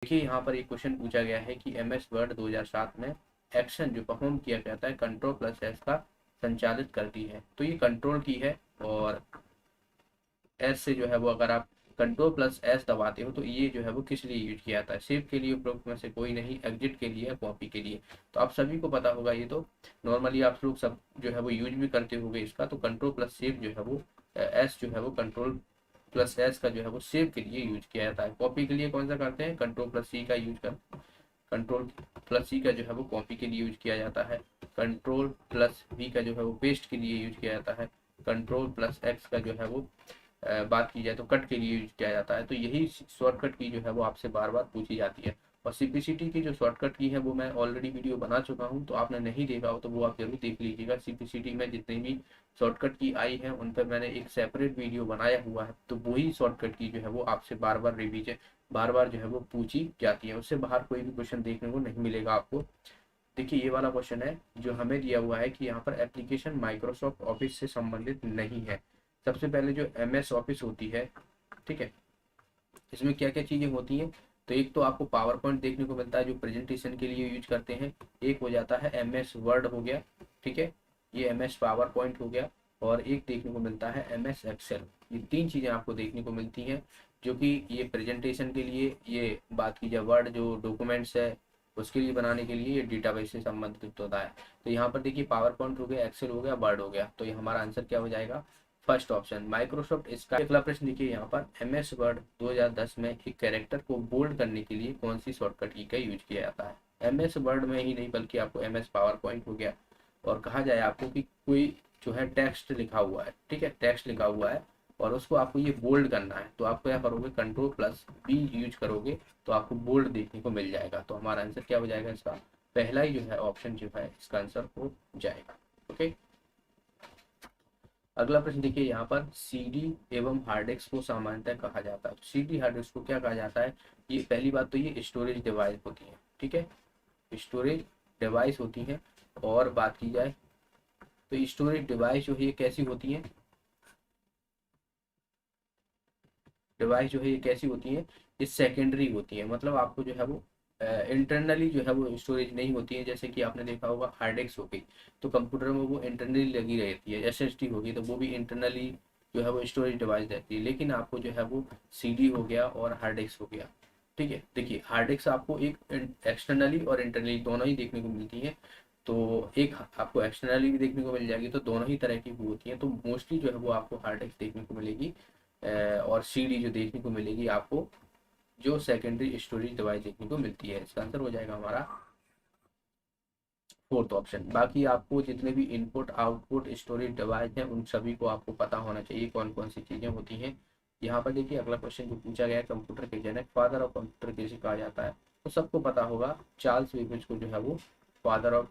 देखिए यहाँ पर एक क्वेश्चन पूछा गया है कि एम एस वर्ड 2007 में एक्शन जो परफॉर्म किया जाता है कंट्रोल प्लस एस का संचालित करती है। तो ये कंट्रोल की है और एस से जो है वो अगर आप कंट्रोल प्लस एस दबाते हो तो ये जो है वो किस लिए यूज किया जाता है। सेव के लिए उपरोक्त में से कोई नहीं, एग्जिट के लिए, कॉपी के लिए। तो आप सभी को पता होगा, ये तो नॉर्मली आप लोग सब जो है वो यूज भी करते होंगे इसका। तो कंट्रोल प्लस सेव जो है वो एस जो है वो कंट्रोल प्लस एस का जो है वो सेव के लिए यूज किया जाता है। कॉपी के लिए कौन सा करते हैं, कंट्रोल प्लस सी का यूज कर कंट्रोल प्लस सी का जो है वो कॉपी के लिए यूज किया जाता है। कंट्रोल प्लस वी का जो है वो पेस्ट के लिए यूज किया जाता है। कंट्रोल प्लस एक्स का जो है वो बात की जाए तो कट के लिए यूज किया जाता है। तो यही शॉर्टकट की जो है वो आपसे बार बार पूछी जाती है। और सीपीसीटी की जो शॉर्टकट की है वो मैं ऑलरेडी वीडियो बना चुका हूँ, तो आपने नहीं देखा हो तो वो आप जरूर देख लीजिएगा। सीपीसीटी में जितनी भी शॉर्टकट की आई है उन पर मैंने एक सेपरेट वीडियो बनाया हुआ है। तो वही शॉर्टकट की जो है वो आपसे बार बार रिवीजन बार बार जो है वो पूछी जाती है। उससे बाहर कोई भी क्वेश्चन देखने को नहीं मिलेगा आपको। देखिए ये वाला क्वेश्चन है जो हमें दिया हुआ है कि यहाँ पर एप्लीकेशन माइक्रोसॉफ्ट ऑफिस से संबंधित नहीं है। सबसे पहले जो एम एस ऑफिस होती है, ठीक है, इसमें क्या क्या चीजें होती हैं। तो एक तो आपको पावर पॉइंट देखने को मिलता है जो प्रेजेंटेशन के लिए यूज करते हैं। एक हो जाता है एम एस वर्ड हो गया, ठीक है, ये एम एस पावर पॉइंट हो गया। और एक देखने को मिलता है एम एस एक्सेल। ये तीन चीजें आपको देखने को मिलती हैं जो कि ये प्रेजेंटेशन के लिए, ये बात की जाए वर्ड जो डॉक्यूमेंट्स है उसके लिए बनाने के लिए ये डेटाबेस से संबंधित होता है। तो यहाँ पर देखिए पावर पॉइंट हो गया, एक्सेल हो गया, वर्ड हो गया। तो ये हमारा आंसर क्या हो जाएगा, फर्स्ट ऑप्शन माइक्रोसॉफ्ट। इसका अगला प्रश्न देखिए यहाँ पर, एम एस वर्ड 2010 में एक कैरेक्टर को बोल्ड करने के लिए कौन सी शॉर्टकट की का यूज किया जाता है। एम एस वर्ड में ही नहीं बल्कि आपको एम एस पावर पॉइंट हो गया और कहा जाए आपको कि कोई जो है टेक्स्ट लिखा हुआ है, ठीक है, टेक्स्ट लिखा हुआ है और उसको आपको ये बोल्ड करना है। तो आप क्या करोगे, कंट्रोल प्लस बी यूज करोगे तो आपको बोल्ड देखने को मिल जाएगा। तो हमारा आंसर क्या हो जाएगा, इसका पहला ही जो है ऑप्शन जो है इसका आंसर हो जाएगा। ओके, अगला प्रश्न देखिए यहाँ पर, सीडी एवं हार्ड डिस्क को सामान्यतः कहा जाता है। सीडी हार्ड डिस्क को क्या कहा जाता है, ये पहली बात तो ये स्टोरेज डिवाइस होती है, ठीक है, स्टोरेज डिवाइस होती है। और बात की जाए तो स्टोरेज डिवाइस जो है ये कैसी होती है, डिवाइस जो है ये कैसी होती है, ये सेकेंडरी होती है। मतलब आपको जो है वो इंटरनली जो है वो स्टोरेज नहीं होती है। जैसे कि आपने देखा होगा हार्ड डिस्क हो गई तो कंप्यूटर में वो इंटरनली लगी रहती है, एसएसडी होगी तो वो भी इंटरनली जो है वो स्टोरेज डिवाइस रहती है। लेकिन आपको जो है वो सीडी हो गया और हार्ड डिस्क हो गया, ठीक है। देखिए हार्ड डिस्क आपको एक एक्सटर्नली और इंटरनली दोनों ही देखने को मिलती है। तो एक आपको एक्सटर्नली भी देखने को मिल जाएगी, तो दोनों ही तरह की होती हैं। तो मोस्टली जो है वो आपको हार्ड डिस्क देखने को मिलेगी और सीडी जो देखने को मिलेगी आपको जो सेकेंडरी स्टोरेज डिवाइस देखने को मिलती है। इसका आंसर हो जाएगा हमारा फोर्थ ऑप्शन। बाकी आपको जितने भी इनपुट आउटपुट स्टोरेज डिवाइस हैं उन सभी को आपको पता होना चाहिए कौन कौन सी चीजें होती हैं। यहाँ पर देखिए अगला क्वेश्चन जो पूछा गया है, कंप्यूटर के जनक फादर ऑफ कंप्यूटर किसे कहा जाता है। तो सबको पता होगा चार्ल्स बेबेज को जो है वो फादर ऑफ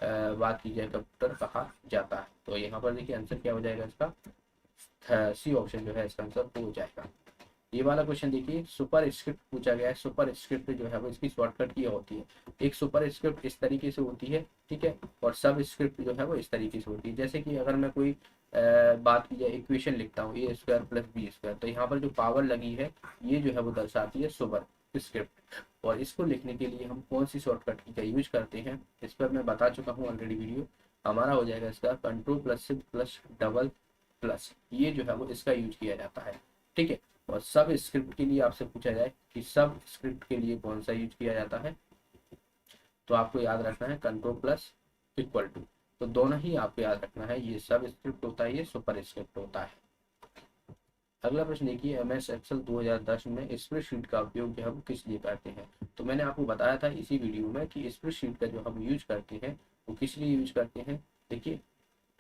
बात की जाए कंप्यूटर कहा जाता है। तो यहाँ पर देखिए आंसर क्या हो जाएगा, इसका सी ऑप्शन जो है इसका आंसर हो जाएगा। ये वाला क्वेश्चन देखिए, सुपर स्क्रिप्ट पूछा गया है। सुपर स्क्रिप्ट जो है वो इसकी शॉर्टकट की होती है। एक सुपर स्क्रिप्ट इस तरीके से होती है, ठीक है, और सब स्क्रिप्ट जो है वो इस तरीके से होती है। जैसे कि अगर मैं कोई बात की जाए इक्वेशन लिखता हूँ ए स्क्वायर प्लस बी स्क्वायर, तो यहाँ पर जो पावर लगी है ये जो है वो दर्शाती है सुपर स्क्रिप्ट। और इसको लिखने के लिए हम कौन सी शॉर्टकट की का यूज करते हैं इस पर मैं बता चुका हूँ ऑलरेडी वीडियो। हमारा हो जाएगा इसका control plus shift plus double plus, ये जो है वो इसका यूज किया जाता है, ठीक है। और सब स्क्रिप्ट के लिए आपसे पूछा जाए कि सब स्क्रिप्ट के लिए कौन सा यूज किया जाता है, तो आपको याद रखना है कंट्रोल प्लस इक्वल टू। तो दोनों ही आपको याद रखना है, ये सब स्क्रिप्ट होता है, ये सुपर स्क्रिप्ट होता है। अगला प्रश्न देखिए, एम एस एक्सेल 2010 में स्प्रेडशीट का उपयोग जो है वो किस लिए करते हैं। तो मैंने आपको बताया था इसी वीडियो में कि स्प्रेडशीट का जो हम यूज करते हैं वो किस लिए यूज करते हैं। देखिए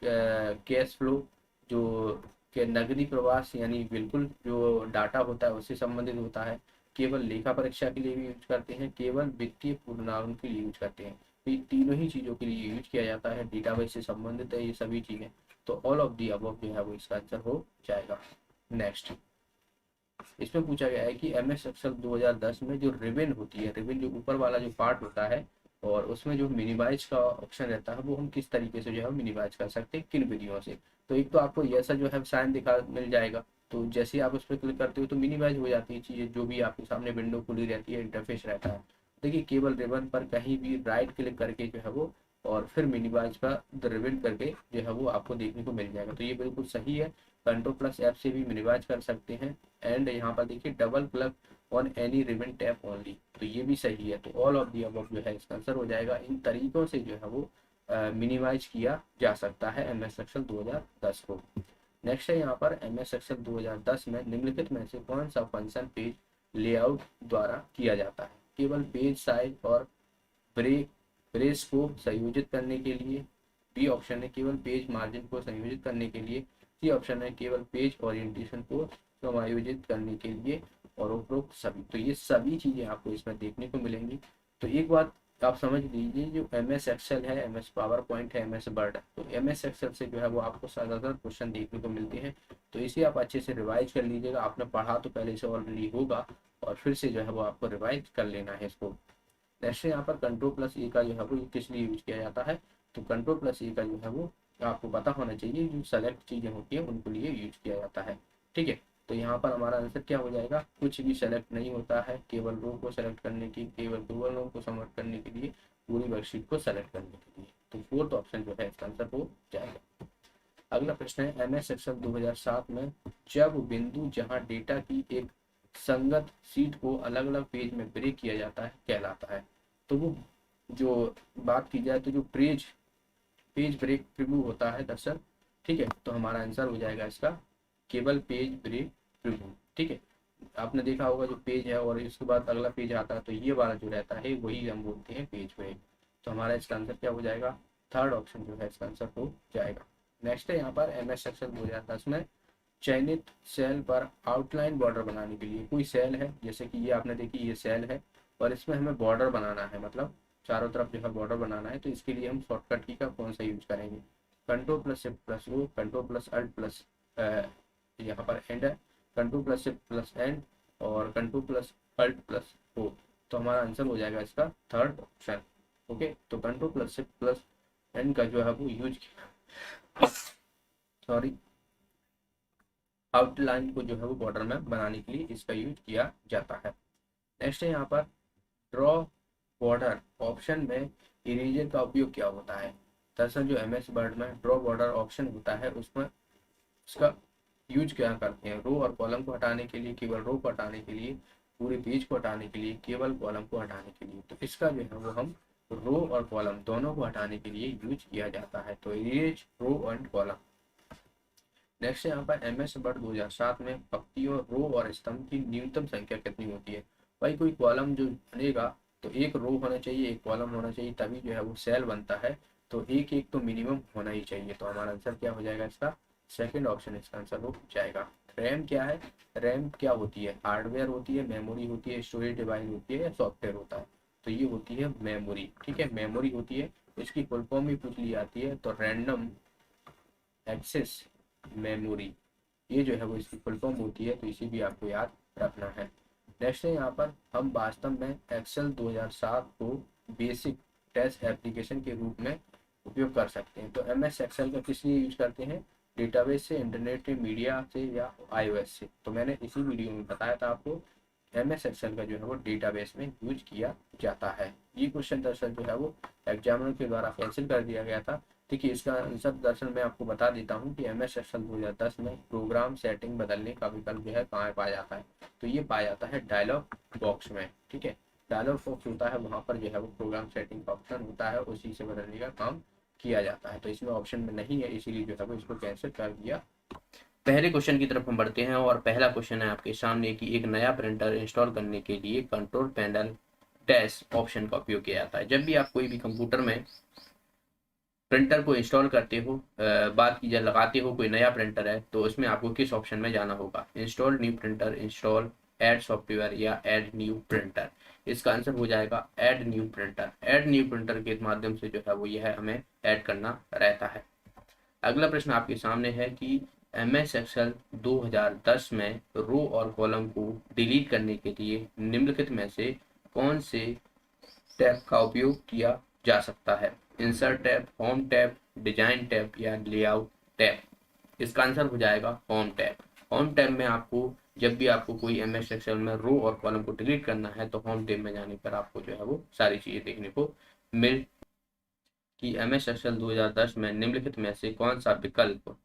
कैश फ्लो जो के नकदी प्रवाह यानी बिल्कुल जो डाटा होता है उससे संबंधित होता है। केवल लेखा परीक्षा के लिए भी यूज करते हैं, केवल वित्तीय पूर्णांकन के लिए यूज करते हैं। तो ये तीनों ही चीजों के लिए यूज किया जाता है, डेटाबेस से संबंधित है ये सभी चीजें। तो ऑल ऑफ दी अबव जो है वो इसका आंसर हो जाएगा। नेक्स्ट, इसमें पूछा गया है कि एम एस एक्सेल 2010 में जो रिबन होती है, रिबन जो ऊपर वाला जो पार्ट होता है और उसमें जो मिनिमाइज का ऑप्शन रहता है वो हम किस तरीके से जो है मिनिमाइज कर सकते हैं, किन विधियों से। तो एक तो आपको ऐसा जो है साइन दिखा मिल जाएगा, तो जैसे ही आप उस पर क्लिक करते हो तो मिनिमाइज हो जाती है चीज़ें, जो भी आपके सामने विंडो खुली रहती है, इंटरफेस रहता है। देखिए केबल रिबन पर कहीं भी राइट क्लिक करके जो है वो और फिर मिनिमाइज पर द रिबन करके जो है वो आपको देखने को मिल जाएगा। तो ये बिल्कुल सही है। कंट्रोल प्लस ऐप से भी मिनिमाइज कर सकते हैं। एंड यहाँ पर देखिए double click on any ribbon tap only, तो ये भी सही है। तो ऑल ऑफ दी अबव जो है इसका आंसर हो जाएगा। इन तरीकों से जो है वो मिनिमाइज किया जा सकता है एम एस एक्सेल 2010 को। नेक्स्ट है यहाँ पर एम एस एक्सेल 2010 में निम्नलिखित में से कौन सा फंक्शन पेज लेआउट द्वारा किया जाता है? केवल पेज साइज और ब्रेक ब्रेस को संयोजित करने के लिए। बी ऑप्शन है केवल पेज मार्जिन को संयोजित करने के लिए। सी ऑप्शन है केवल पेज ओरिएंटेशन को समायोजित करने के लिए। और उपरोक्त सभी। तो ये सभी चीजें आपको इसमें देखने को मिलेंगी। तो एक बात आप समझ लीजिए, जो एम एस एक्सेल है, एम एस पावर पॉइंट है, एम एस वर्ड है, तो एम एस एक्सेल से जो है वो आपको ज़्यादातर क्वेश्चन देखने को मिलते हैं। तो इसे आप अच्छे से रिवाइज कर लीजिएगा। आपने पढ़ा तो पहले से ऑलरेडी होगा और फिर से जो है वो आपको रिवाइज कर लेना है इसको। नेक्स्ट यहाँ पर कंट्रोल प्लस ए का जो है वो किस लिए यूज किया जाता है? तो कंट्रोल प्लस ए का जो है वो आपको पता होना चाहिए, जो सेलेक्ट चीज़ें होती हैं उनको लिए यूज किया जाता है। ठीक है, तो यहाँ पर हमारा आंसर क्या हो जाएगा? कुछ भी सेलेक्ट नहीं होता है, केवल रो को सेलेक्ट करने की, केवल केवल रो को समर्ट करने के लिए, पूरी वर्कशीट को सेलेक्ट करने के लिए। तो फोर्थ ऑप्शन जो है इसका आंसर हो जाएगा। अगला प्रश्न है एम एस एक्सेल 2007 में जब बिंदु जहां डेटा की एक संगत सीट को अलग अलग पेज में ब्रेक किया जाता है कहलाता है। तो वो जो बात की जाए तो जो पेज पेज ब्रेक प्रीव्यू होता है दरअसल। ठीक है, तो हमारा आंसर हो जाएगा इसका केवल पेज ब्रेक प्रीव्यू। ठीक है, आपने देखा होगा जो पेज है और इसके बाद अगला पेज आता है, तो ये वाला जो रहता है वही हम बोलते हैं पेज ब्रेक। तो हमारा इसका आंसर क्या हो जाएगा? थर्ड ऑप्शन जो है इसका आंसर हो जाएगा। नेक्स्ट है यहाँ पर एम एस एक्सेल 2010 में चयनित सेल पर आउटलाइन बॉर्डर बनाने के लिए। कोई सेल है, जैसे कि ये आपने देखी ये सेल है और इसमें हमें बॉर्डर बनाना है, मतलब चारों तरफ जो है बॉर्डर बनाना है। तो इसके लिए हम शॉर्टकट की का कौन सा यूज करेंगे? Control plus shift plus O, control plus alt plus यहाँ पर एंड है, control plus shift plus N और control plus alt plus O. तो हमारा आंसर हो जाएगा इसका थर्ड ऑप्शन। ओके, तो control plus shift plus N का जो है वो यूज किया, सॉरी, आउटलाइन को जो है वो बॉर्डर में बनाने के लिए इसका यूज किया जाता है। नेक्स्ट है यहाँ पर ड्रॉ बॉर्डर ऑप्शन में इरेजर का उपयोग क्या होता है? दरअसल जो एम एस वर्ड में ड्रॉ बॉर्डर ऑप्शन होता है उसमें इसका यूज क्या करते हैं? रो और कॉलम को हटाने के लिए, केवल रो को हटाने के लिए, पूरे पेज को हटाने के लिए, केवल कॉलम को हटाने के लिए। तो इसका जो है वो हम रो और कॉलम दोनों को हटाने के लिए यूज किया जाता है। तो erase row and column. Next यहाँ पर एम एस वर्ड 2007 में पंक्तियों, रो और स्तंभ की न्यूनतम संख्या कितनी होती है? भाई कोई कॉलम जो बनेगा तो एक रो होना चाहिए, एक कॉलम होना चाहिए, तभी जो है वो सेल बनता है। तो एक एक तो मिनिमम होना ही चाहिए। तो हमारा आंसर क्या हो जाएगा इसका? सेकंड ऑप्शन इसका आंसर हो जाएगा। रैम क्या है? रैम क्या होती है? हार्डवेयर होती है, मेमोरी होती है, स्टोरेज डिवाइस होती है या सॉफ्टवेयर होता है? तो ये होती है मेमोरी। ठीक है, मेमोरी होती है। इसकी फुल फॉर्म भी पूछ ली जाती है, तो रैंडम एक्सेस मेमोरी, ये जो है वो इसकी फुल फॉर्म होती है। तो इसे भी आपको याद रखना है। नेक्स्ट है यहाँ पर हम वास्तव में एक्सेल 2007 को बेसिक टेस्ट एप्लीकेशन के रूप में उपयोग कर सकते हैं। तो एम एस एक्सेल का किस लिए यूज करते हैं? डेटाबेस से, इंटरनेट के मीडिया से या iOS से। तो मैंने इसी वीडियो में बताया था आपको एम एस एक्सेल का जो है वो डेटाबेस में यूज किया जाता है। ये क्वेश्चन दरअसल जो है वो एग्जामिनर के द्वारा कैंसिल कर दिया गया था। देखिए इसका आंसर दरअसल मैं आपको बता देता हूँ कि एम एस एक्सेल 2010 में प्रोग्राम सेटिंग बदलने का विकल्प जो है कहाँ पाया जाता है? तो ये पाया जाता है डायलॉग बॉक्स में। ठीक है, डायलॉग बॉक्स होता है, वहाँ पर जो है वो प्रोग्राम सेटिंग का ऑप्शन होता है, उसी से बदलने का काम किया जाता है। तो इसमें ऑप्शन में नहीं है, इसीलिए जो है वो इसको कैंसिल कर दिया। पहले क्वेश्चन की तरफ हम बढ़ते हैं और पहला क्वेश्चन है आपके सामने कि एक नया प्रिंटर इंस्टॉल करने के लिए कंट्रोल पैनल डैश ऑप्शन का उपयोग किया जाता है। जब भी आप कोई भी कंप्यूटर में प्रिंटर को इंस्टॉल करते हो, बात की जाए लगाते हो, कोई नया प्रिंटर है, तो उसमें आपको किस ऑप्शन में जाना होगा? Install new printer, install add software या ऐड न्यू प्रिंटर। इसका आंसर हो जाएगा add new printer. Add new printer के माध्यम से जो है वो यह हमें ऐड करना रहता है। अगला प्रश्न आपके सामने है कि एम एस एक्सेल 2010 में रो और कॉलम को डिलीट करने के लिए निम्नलिखित में से कौन से टैब का उपयोग किया जा सकता है? Insert tab, home tab, design tab या लेआउट टैब। इसका आंसर हो जाएगा होम टैब। होम टैब में आपको जब भी आपको कोई MS एक्सेल में रो और कॉलम को डिलीट करना है तो होम टैब में जाने पर आपको जो है वो सारी चीज़ें देखने को मिल कि MS एक्सेल 2010 में निम्नलिखित में से कौन सा विकल्प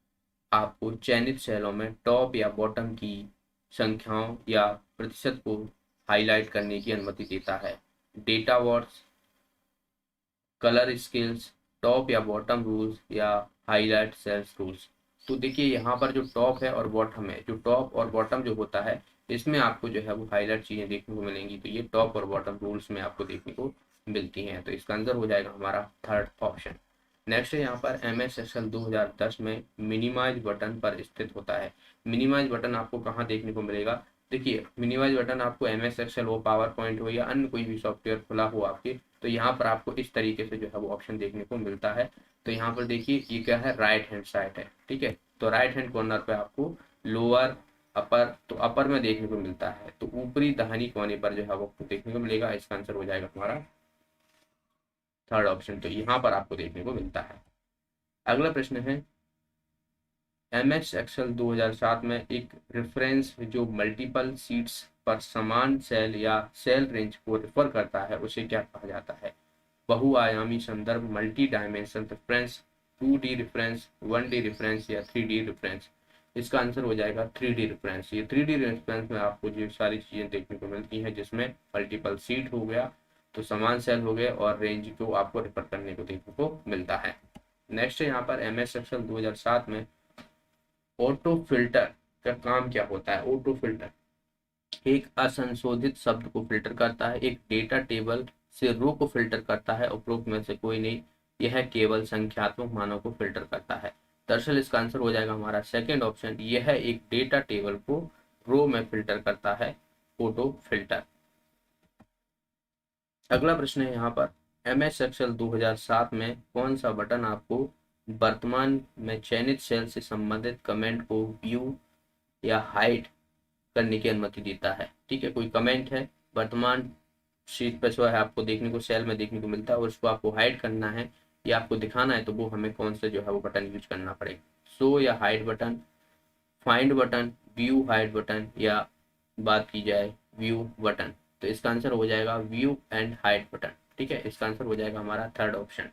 आपको चयनित सेलों में टॉप या बॉटम की संख्याओं या प्रतिशत को हाईलाइट करने की अनुमति देता है। Data words, colour scales, top या बॉटम रूल्स या हाईलाइट सेल्स रूल्स। तो देखिए यहाँ पर जो टॉप है और बॉटम है, जो टॉप और बॉटम जो होता है इसमें आपको जो है वो हाईलाइट चीज़ें देखने को मिलेंगी। तो ये टॉप और बॉटम रूल्स में आपको देखने को मिलती हैं। तो इसका आंसर हो जाएगा हमारा थर्ड ऑप्शन। नेक्स्ट है यहाँ पर MS एक्सेल 2010 में मिनिमाइज बटन पर स्थित होता है। मिनिमाइज बटन आपको कहाँ देखने को मिलेगा? देखिए मिनिमाइज बटन आपको MS एक्सेल हो, पावर पॉइंट हो या अन्य कोई भी सॉफ्टवेयर खुला हो आपके, तो यहाँ पर आपको इस तरीके से जो है वो ऑप्शन देखने को मिलता है। तो यहाँ पर देखिए ये क्या है, राइट हैंड साइड है, ठीक है। तो राइट हैंड कॉर्नर पे आपको लोअर, अपर, तो अपर में देखने को मिलता है, तो ऊपरी दाहिनी कोने पर जो है वो देखने को मिलेगा। इसका आंसर हो जाएगा हमारा थर्ड ऑप्शन। तो यहाँ पर आपको देखने को मिलता है। अगला प्रश्न है MS एक्सेल 2007 में एक रेफरेंस जो मल्टीपल सीट्स पर समान सेल या सेल रेंज को रेफर करता है उसे क्या कहा जाता है? बहुआयामी संदर्भ, multi dimension reference, 2D reference, 1D reference या 3D रेफरेंस। इसका आंसर हो जाएगा 3D रेफरेंस। ये 3D रेफरेंस में आपको जो सारी चीजें देखने को मिलती हैं जिसमें मल्टीपल सीट हो गया, तो समान सेल हो गए और रेंज को आपको रेफर करने को देखने को मिलता है। नेक्स्ट है यहाँ पर MS एक्सेल 2007 में ऑटो फिल्टर का काम क्या होता है? ऑटो फिल्टर एक असंशोधित शब्द को फिल्टर करता है, एक डेटा टेबल से रो को फिल्टर करता है, उपरोक्त में से कोई नहीं। यह केवल संख्यात्मक मानों को फिल्टर करता है। दरअसल इसका आंसर हो जाएगा हमारा सेकंड ऑप्शन। यह एक डेटा टेबल को रो में फिल्टर करता है, ऑटो फिल्टर। अगला प्रश्न है यहाँ पर MS एक्सेल 2007 में कौन सा बटन आपको वर्तमान में चयनित सेल से संबंधित कमेंट को व्यू या हाइड करने की अनुमति देता है? ठीक है, कोई कमेंट है वर्तमान शीट पर जो है आपको देखने को सेल में देखने को मिलता है और उसको आपको हाइड करना है या आपको दिखाना है, तो वो हमें कौन सा जो है वो बटन यूज करना पड़ेगा? शो या hide button, find button, view hide button या बात की जाए व्यू बटन। तो इसका आंसर हो जाएगा व्यू एंड हाइड बटन। ठीक है, इसका आंसर हो जाएगा हमारा थर्ड ऑप्शन।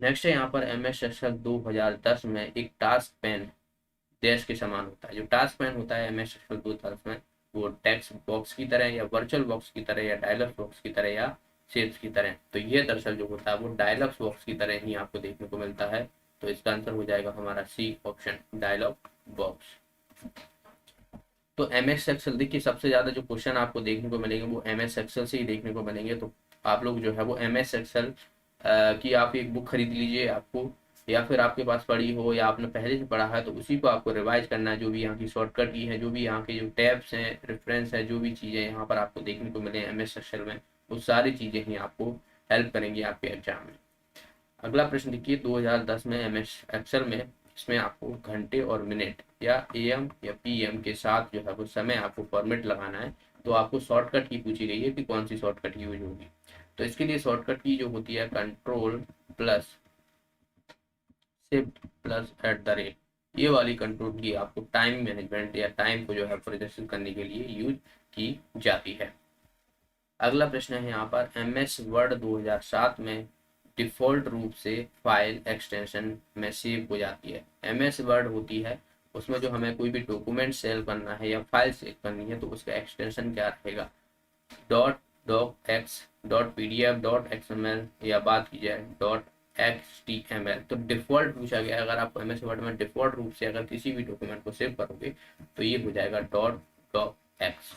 नेक्स्ट है यहाँ पर MS एक्सेल 2010 में एक टास्क पेन डैश के समान होता है। जो टास्क पेन होता है MS एक्सेल 2010 में वो टेक्स्ट बॉक्स की तरह या वर्चुअल बॉक्स की तरह या डायलॉग बॉक्स की तरह या शेप्स की तरह, तो ये दरअसल जो होता है वो डायलॉग बॉक्स की तरह ही आपको देखने को मिलता है। तो इसका आंसर हो जाएगा हमारा सी ऑप्शन, डायलॉग बॉक्स। तो MS एक्सेल देखिए सबसे ज्यादा जो क्वेश्चन आपको देखने को मिलेंगे वो MS एक्सेल से ही देखने को मिलेंगे। तो आप लोग जो है वो MS एक्सेल की आप एक बुक खरीद लीजिए, आपको या फिर आपके पास पड़ी हो या आपने पहले से पढ़ा है तो उसी को आपको रिवाइज करना है। जो भी यहाँ की शॉर्टकट की है, जो भी यहाँ के जो टैब्स हैं, रेफरेंस है, जो भी चीज़ें यहाँ पर आपको देखने को मिले MS एक्सेल में, वो सारी चीज़ें ही आपको हेल्प करेंगी आपके एग्जाम में। अगला प्रश्न देखिए 2010 में MS एक्सेल में इसमें आपको घंटे और मिनट या AM या PM के साथ जो है वो समय आपको फॉर्मेट लगाना है। तो आपको शॉर्टकट की पूछी गई है कि कौन सी शॉर्टकट यूज होगी। तो इसके लिए शॉर्टकट की जो होती है कंट्रोल प्लस शिफ्ट प्लस @ ये वाली कंट्रोल की आपको टाइम मैनेजमेंट या टाइम को जो है प्रदर्शित करने के लिए यूज की जाती है। अगला प्रश्न है यहाँ पर MS वर्ड 2007 में डिफ़ॉल्ट रूप से फाइल एक्सटेंशन में सेव हो जाती है। MS वर्ड होती है, उसमें जो हमें कोई भी डॉक्यूमेंट सेव करना है या फाइल सेव करनी है तो उसका एक्सटेंशन क्या रहेगा? .docx, .pdf, .xml या बात की जाए .html। तो डिफ़ॉल्ट पूछा गया, अगर आप MS वर्ड में डिफ़ॉल्ट रूप से अगर किसी भी डॉक्यूमेंट को सेव करोगे तो ये हो जाएगा .docx,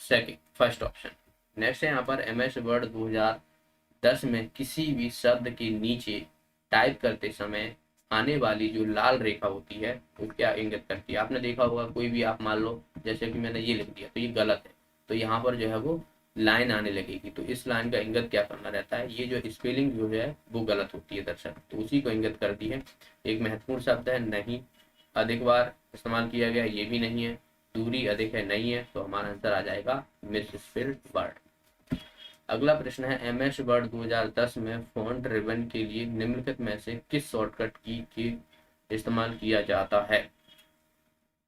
second first option. Next है यहाँ पर MS वर्ड 2010 में किसी भी शब्द के नीचे टाइप करते समय आने वाली जो लाल रेखा होती है वो क्या इंगित करती है? आपने देखा होगा कोई भी आप मान लो जैसे कि मैंने ये लिख दिया तो ये गलत है, तो यहाँ पर जो है वो लाइन आने लगेगी, तो इस लाइन का इंगित क्या करना रहता है? ये जो स्पेलिंग जो है वो गलत होती है दरअसल, तो उसी को इंगित करती है। एक महत्वपूर्ण शब्द है नहीं, अधिक बार इस्तेमाल किया गया, ये भी नहीं है, दूरी अधिक है, नहीं है, तो हमारा आंसर आ जाएगा मिसस्पेल्ड वर्ड। अगला प्रश्न है MS वर्ड 2010 में फॉन्ट रिबन के लिए निम्नलिखित में से किस शॉर्टकट की इस्तेमाल किया जाता है?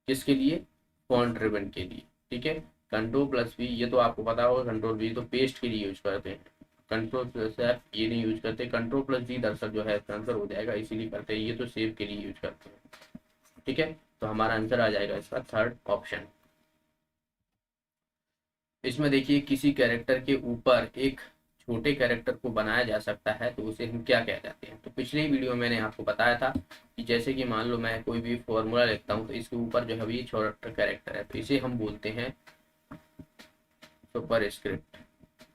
किसके लिए? फॉन्ट रिबन के लिए। ठीक है, कंट्रोल प्लस वी ये तो आपको पता होगा, कंट्रोल वी तो पेस्ट के लिए यूज करते हैं, कंट्रोल प्लस एफ ये नहीं यूज करते, कंट्रोल प्लस जी दरअसल जो है इसका आंसर हो जाएगा, इसीलिए करते हैं, ये तो सेव के लिए यूज करते हैं। ठीक है, तो हमारा आंसर आ जाएगा इसका थर्ड ऑप्शन। इसमें देखिए किसी कैरेक्टर के ऊपर एक छोटे कैरेक्टर को बनाया जा सकता है तो उसे हम क्या कह जाते हैं। तो पिछले वीडियो में मैंने आपको बताया था कि जैसे कि मान लो मैं कोई भी फॉर्मूला लिखता हूँ तो इसके ऊपर जो है ये छोटा कैरेक्टर है तो इसे हम बोलते हैं सुपर स्क्रिप्ट।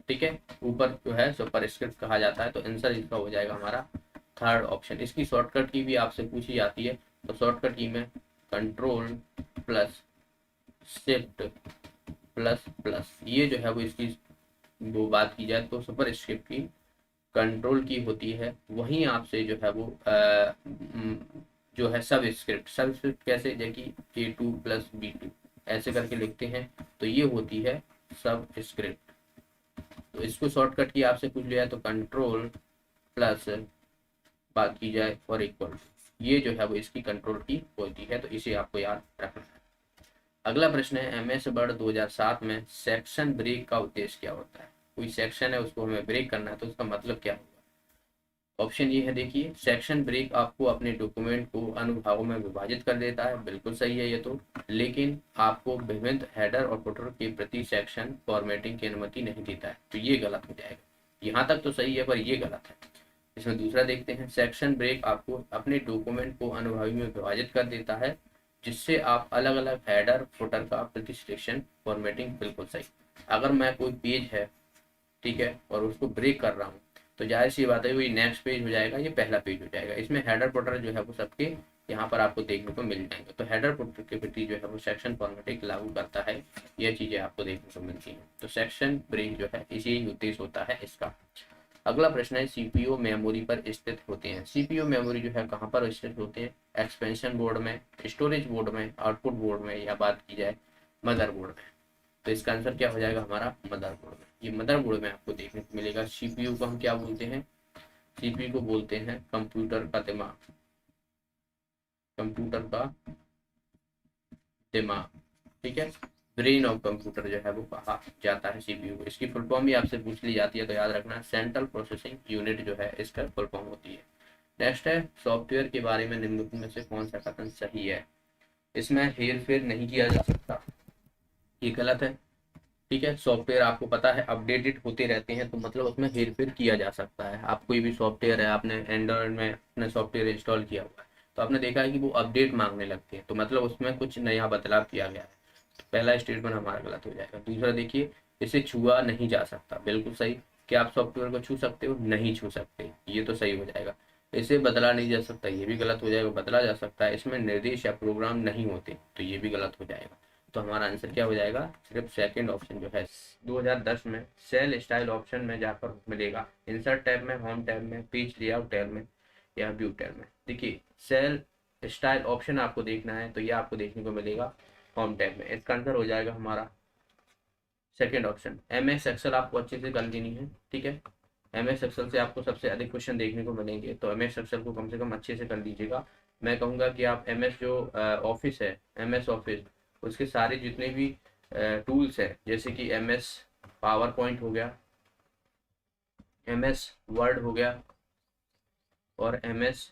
ठीक है, ऊपर जो है सुपर स्क्रिप्ट कहा जाता है, तो आंसर इसका हो जाएगा हमारा थर्ड ऑप्शन। इसकी शॉर्टकट की भी आपसे पूछी जाती है, तो शॉर्टकट की में control plus shift plus plus, ये जो है वो इसकी वो बात की जाए तो सुपर स्क्रिप्ट की कंट्रोल की होती है, वहीं आपसे जो है वो जो है सब स्क्रिप्ट कैसे, जैसे A2 प्लस B2 ऐसे करके लिखते हैं, तो ये होती है सब स्क्रिप्ट। तो इसको शॉर्टकट की आपसे पूछ लिया तो कंट्रोल प्लस बात की जाए और इक्वल, ये जो है वो इसकी कंट्रोल की होती है, तो इसे आपको याद रखना है। अगला प्रश्न है MS वर्ड 2007 में सेक्शन ब्रेक का उद्देश्य क्या होता है। कोई सेक्शन है उसको हमें ब्रेक करना है तो उसका मतलब क्या होगा। ऑप्शन ये है, देखिए सेक्शन ब्रेक आपको अपने डॉक्यूमेंट को अनुभागों में विभाजित कर देता है, बिल्कुल सही है ये तो, लेकिन आपको विभिन्न हेडर और फुटर के प्रति सेक्शन फॉर्मेटिंग की अनुमति नहीं देता है, तो ये गलत हो जाएगा। यहाँ तक तो सही है पर ये गलत है। इसमें दूसरा देखते हैं, सेक्शन ब्रेक आपको अपने डॉक्यूमेंट को अनुभागों में विभाजित कर देता है जिससे आप अलग अलग हेडर फुटर का प्रति सेक्शन फॉर्मेटिंग, बिल्कुल सही। अगर मैं कोई पेज है, ठीक है, और उसको ब्रेक कर रहा हूँ तो जाहिर सी बात है वही नेक्स्ट पेज हो जाएगा, ये पहला पेज हो जाएगा। इसमें हेडर फुटर जो है वो सबके यहाँ पर आपको देखने को मिल जाएंगे, तो हेडर फुटर के प्रति जो है वो सेक्शन फॉर्मेटिंग लागू करता है, ये चीजें आपको देखने को मिलती हैं। तो सेक्शन ब्रेक जो है इसी उद्देश्य होता है इसका। अगला प्रश्न है, सीपीयू मेमोरी पर स्थित होते हैं। सीपीयू मेमोरी जो है कहाँ पर स्थित होते हैं, एक्सपेंशन बोर्ड में, स्टोरेज बोर्ड में, आउटपुट बोर्ड में, या बात की जाए मदरबोर्ड में, तो इसका आंसर क्या हो जाएगा हमारा मदरबोर्ड में। ये मदरबोर्ड में आपको देखने को मिलेगा। सीपीयू को हम क्या बोलते हैं, सीपीयू को बोलते हैं कंप्यूटर का दिमाग, कंप्यूटर का दिमाग। ठीक है, ब्रेन ऑफ कंप्यूटर जो है वो कहा जाता है सीपीयू को। इसकी फुल फॉर्म भी आपसे पूछ ली जाती है तो याद रखना, सेंट्रल प्रोसेसिंग यूनिट जो है इसका फुल फॉर्म होती है। नेक्स्ट है, सॉफ्टवेयर के बारे में निम्नलिखित में से कौन सा कथन सही है। इसमें हेर फेर नहीं किया जा सकता, ये गलत है। ठीक है, सॉफ्टवेयर आपको पता है अपडेटेड होते रहते हैं, तो मतलब उसमें हेर फेर किया जा सकता है। आप कोई भी सॉफ्टवेयर है, आपने एंड्रॉयड में अपने सॉफ्टवेयर इंस्टॉल किया हुआ है तो आपने देखा है कि वो अपडेट मांगने लगते हैं, तो मतलब उसमें कुछ नया बदलाव किया गया है, तो पहला स्टेटमेंट हमारा गलत हो जाएगा। दूसरा देखिए, इसे छुआ नहीं जा सकता, बिल्कुल सही। क्या आप सॉफ्टवेयर को छू सकते हो, नहीं छू सकते, ये तो सही हो जाएगा। इसे बदला नहीं जा सकता, ये भी गलत हो जाएगा, बदला जा सकता है। इसमें निर्देश या प्रोग्राम नहीं होते, तो ये भी गलत हो जाएगा। तो हमारा आंसर क्या हो जाएगा, सिर्फ सेकंड ऑप्शन जो है। 2010 में सेल स्टाइल ऑप्शन में जाकर मिलेगा, इंसर्ट टैब में, होम टैब में, पेज लेआउट टैब में, या व्यू टैब में। देखिए सेल स्टाइल ऑप्शन आपको देखना है तो ये आपको देखने को मिलेगा होम टैब में। इसका आंसर हो जाएगा हमारा सेकंड ऑप्शन। MS एक्सेल आपको अच्छे से कर लेनी है। ठीक है, MS एक्सेल से आपको सबसे अधिक क्वेश्चन देखने को मिलेंगे, तो MS एक्सेल को कम से कम अच्छे से कर लीजिएगा। मैं कहूँगा कि आप MS जो ऑफिस है, MS ऑफिस, उसके सारे जितने भी टूल्स हैं, जैसे कि MS पावर पॉइंट हो गया, MS वर्ड हो गया और MS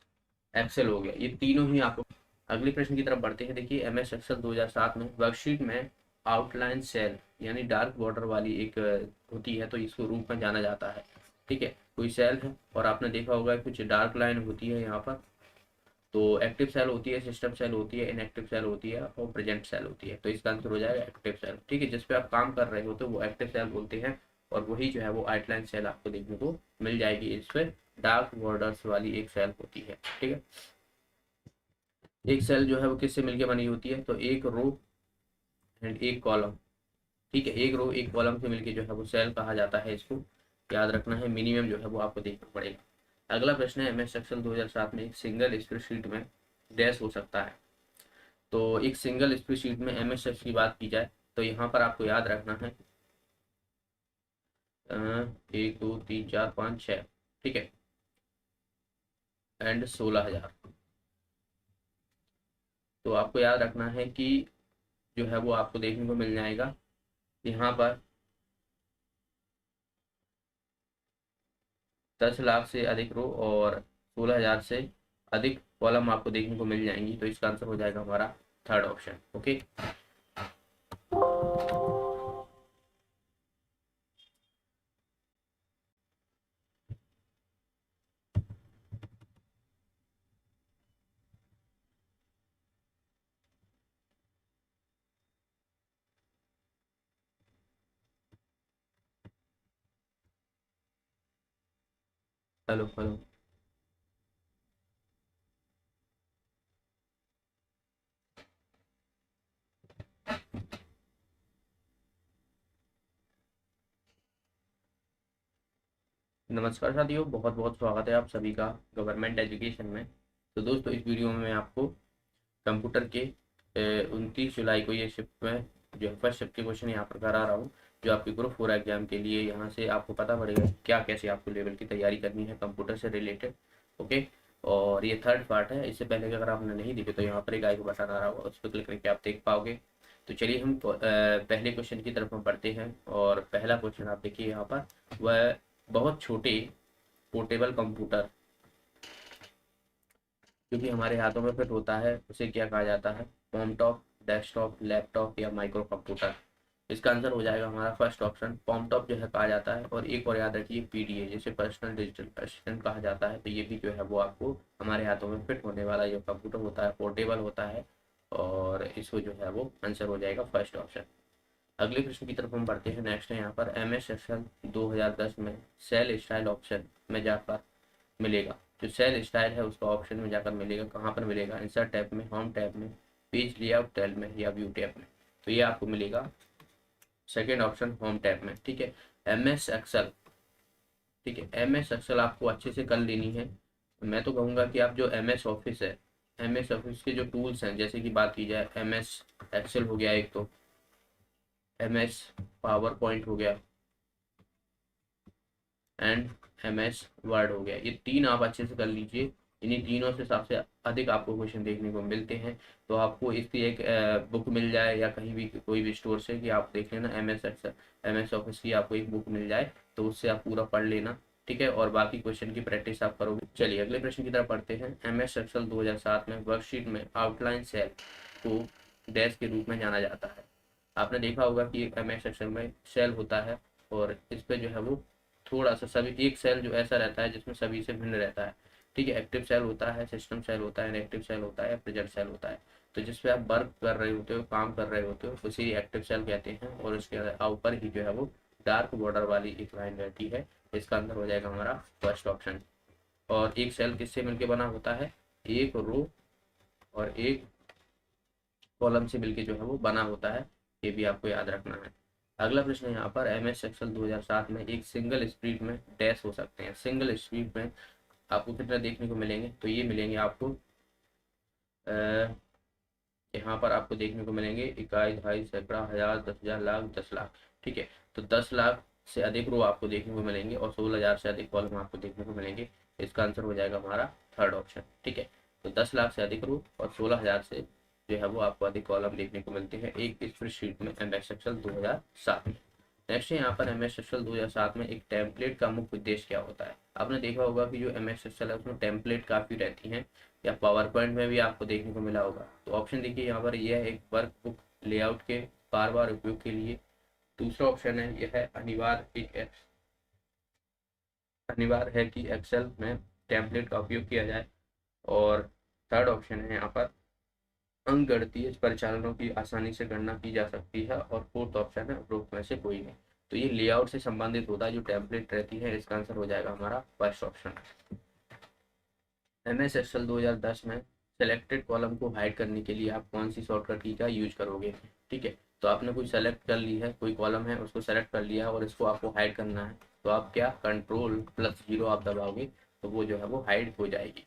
एक्सेल हो गया, ये तीनों ही आपको। अगले प्रश्न की तरफ बढ़ते हैं। देखिए MS एक्सेल 2007 में वर्कशीट में आउटलाइन सेल यानी डार्क बॉर्डर वाली एक होती है, तो इसको रूप में जाना जाता है। ठीक है, कोई सेल है और आपने देखा होगा कुछ डार्क लाइन होती है यहाँ पर, तो एक्टिव सेल होती है, सिस्टम सेल होती है, इनएक्टिव सेल होती है और प्रेजेंट सेल होती है, तो इसका आंसर हो जाएगा एक्टिव सेल। ठीक है, जिस पे आप काम कर रहे हो तो वो एक्टिव सेल बोलते हैं, और वही जो है वो आउटलाइन सेल आपको देखने को मिल जाएगी। इस पे डार्क बॉर्डर्स वाली एक सेल होती है। ठीक है, एक सेल जो है वो किससे मिलकर बनी होती है, तो एक रो एंड एक कॉलम। ठीक है, एक रो एक कॉलम से मिलकर जो है वो सेल कहा जाता है, इसको याद रखना है। मिनिमम जो है वो आपको देखना पड़ेगा। अगला प्रश्न है, MS एक्सेल 2007 में एक सिंगल स्प्रेडशीट में डैश हो सकता है। तो एक सिंगल स्प्रेडशीट में MS एक्सेल की बात की जाए तो यहाँ पर आपको याद रखना है 1 2 3 4 5 6, ठीक है, एंड 16,000। तो आपको याद रखना है कि जो है वो आपको देखने को मिल जाएगा यहाँ पर 10 लाख से अधिक रो और 16,000 से अधिक कॉलम आपको देखने को मिल जाएंगी। तो इसका आंसर हो जाएगा हमारा third option. Okay, hello hello. नमस्कार साथियों, बहुत बहुत स्वागत है आप सभी का गवर्नमेंट एजुकेशन में। तो दोस्तों, इस वीडियो में मैं आपको कंप्यूटर के 29 जुलाई को ये शिफ्ट में जो है फर्स्ट शिफ्ट के क्वेश्चन यहाँ पर करा रहा हूँ, जो आपके ग्रुप 4 एग्जाम के लिए। यहाँ से आपको पता पड़ेगा क्या कैसे आपको लेवल की तैयारी करनी है कंप्यूटर से रिलेटेड। ओके, और ये थर्ड पार्ट है। इससे पहले कि अगर आपने नहीं देखे तो यहाँ पर एक आई को बटन आ रहा होगा, उस पर क्लिक करके आप देख पाओगे। तो चलिए हम पहले क्वेश्चन की तरफ हम बढ़ते हैं। और पहला क्वेश्चन आप देखिए यहाँ पर, वह बहुत छोटे पोर्टेबल कंप्यूटर जो कि हमारे हाथों में फिट होता है उसे क्या कहा जाता है? होम टॉप, डेस्कटॉप, लैपटॉप या माइक्रो कंप्यूटर। इसका आंसर हो जाएगा हमारा फर्स्ट ऑप्शन, होम टॉप जो है कहा जाता है। और एक और याद रखिए, पीडीए जिसे पर्सनल डिजिटल असिस्टेंट कहा जाता है। तो ये भी जो है वो आपको हमारे हाथों में फिट होने वाला जो कंप्यूटर होता है, पोर्टेबल होता है। और इसको जो है वो आंसर हो जाएगा फर्स्ट ऑप्शन। अगले प्रश्न की तरफ हम बढ़ते हैं। नेक्स्ट है यहाँ पर, MS एक्सेल 2010 में सेल स्टाइल ऑप्शन में जाकर मिलेगा। जो सेल स्टाइल है उसका ऑप्शन में जाकर मिलेगा। कहाँ पर मिलेगा? इंसर्ट टैब में, होम टैब में, पेज लेआउट टैब में या व्यू टैब में। तो ये आपको मिलेगा सेकेंड ऑप्शन, होम टैब में। ठीक है, MS एक्सेल। ठीक है, MS एक्सेल आपको अच्छे से कर लेनी है। मैं तो कहूँगा कि आप जो MS ऑफिस है, MS ऑफिस के जो टूल्स हैं, जैसे कि बात की जाए MS एक्सेल हो गया एक, तो MS पावर पॉइंट हो गया एंड MS वर्ड हो गया, ये तीन आप अच्छे से कर लीजिए। इन्हीं तीनों से सबसे अधिक आपको क्वेश्चन देखने को मिलते हैं। तो आपको इसकी एक बुक मिल जाए या कहीं भी कोई भी स्टोर से कि आप देख लेना MS एक्सेल, MS ऑफिस की आपको एक बुक मिल जाए, तो उससे आप पूरा पढ़ लेना। ठीक है, और बाकी क्वेश्चन की प्रैक्टिस आप करोगे। चलिए अगले प्रश्न की तरफ पढ़ते हैं। MS एक्सेल 2007 में वर्कशीट में आउटलाइन सेल को डैश के रूप में जाना जाता है। आपने देखा होगा कि एक MS एक्सेल में सेल होता है और इस पे जो है वो थोड़ा सा सभी, एक सेल जो ऐसा रहता है जिसमें सभी से भिन्न रहता है। ठीक है, एक्टिव सेल होता है, सिस्टम सेल होता है, इनएक्टिव सेल होता है, प्रेजेंट सेल होता है। तो जिस पे आप वर्क कर रहे होते हो, काम कर रहे होते हो, उसे एक्टिव सेल कहते हैं। और उसके ऊपर ही जो है वो डार्क बॉर्डर वाली एक लाइन रहती है। इसका आंसर हो जाएगा हमारा फर्स्ट ऑप्शन। और एक सेल किससे मिलकर बना होता है? एक रो और एक कॉलम से मिलके जो है वो बना होता है। ये भी आपको याद रखना है। अगला प्रश्न है यहाँ पर, MS एक्सेल 2007 में एक सिंगल स्प्रीड में डैश हो सकते हैं। सिंगल स्प्रीड में आपको कितना देखने को मिलेंगे? तो ये मिलेंगे आपको यहाँ पर आपको देखने को मिलेंगे इकाई, दहाई, सैकड़ा, हजार, 10,000, लाख, 10 लाख। ठीक है, तो 10 लाख से अधिक रो आपको देखने को मिलेंगे और 16,000 से अधिक कॉलम आपको देखने को मिलेंगे। इसका आंसर हो जाएगा हमारा थर्ड ऑप्शन। ठीक है, तो 10 लाख से अधिक रो और 16,000 से जो है वो आपको अधिक कॉलम देखने को मिलते हैं एक स्प्रेडशीट में MS एक्सेल 2007 में। नेक्स्ट है यहाँ पर, MS एक्सेल 2007 में एक टेम्पलेट का मुख्य उद्देश्य क्या होता है? आपने देखा होगा कि जो MS एक्सेल है उसमें टेम्पलेट काफ़ी रहती हैं, या पावर पॉइंट में भी आपको देखने को मिला होगा। तो ऑप्शन देखिए यहाँ पर, यह है एक वर्कबुक लेआउट के बार बार उपयोग के लिए। दूसरा ऑप्शन है, यह है अनिवार्य है कि एक्सेल में टेम्पलेट का उपयोग किया जाए। और थर्ड ऑप्शन है यहाँ पर, अंकगणितीय परिचालनों की आसानी से गणना की जा सकती है। और फोर्थ ऑप्शन है, उपरोक्त में से कोई नहीं। तो ये लेआउट से संबंधित होता है, जो टेम्पलेट रहती है। इसका आंसर हो जाएगा हमारा फर्स्ट ऑप्शन। MS एक्सेल 2010 में सेलेक्टेड कॉलम को हाइड करने के लिए आप कौन सी शॉर्टकट की का यूज करोगे? ठीक है, तो आपने कोई सेलेक्ट कर ली है, कोई कॉलम है उसको सेलेक्ट कर लिया और इसको आपको हाइड करना है, तो आप क्या Ctrl+0 आप दबाओगे तो वो जो है वो हाइड हो जाएगी।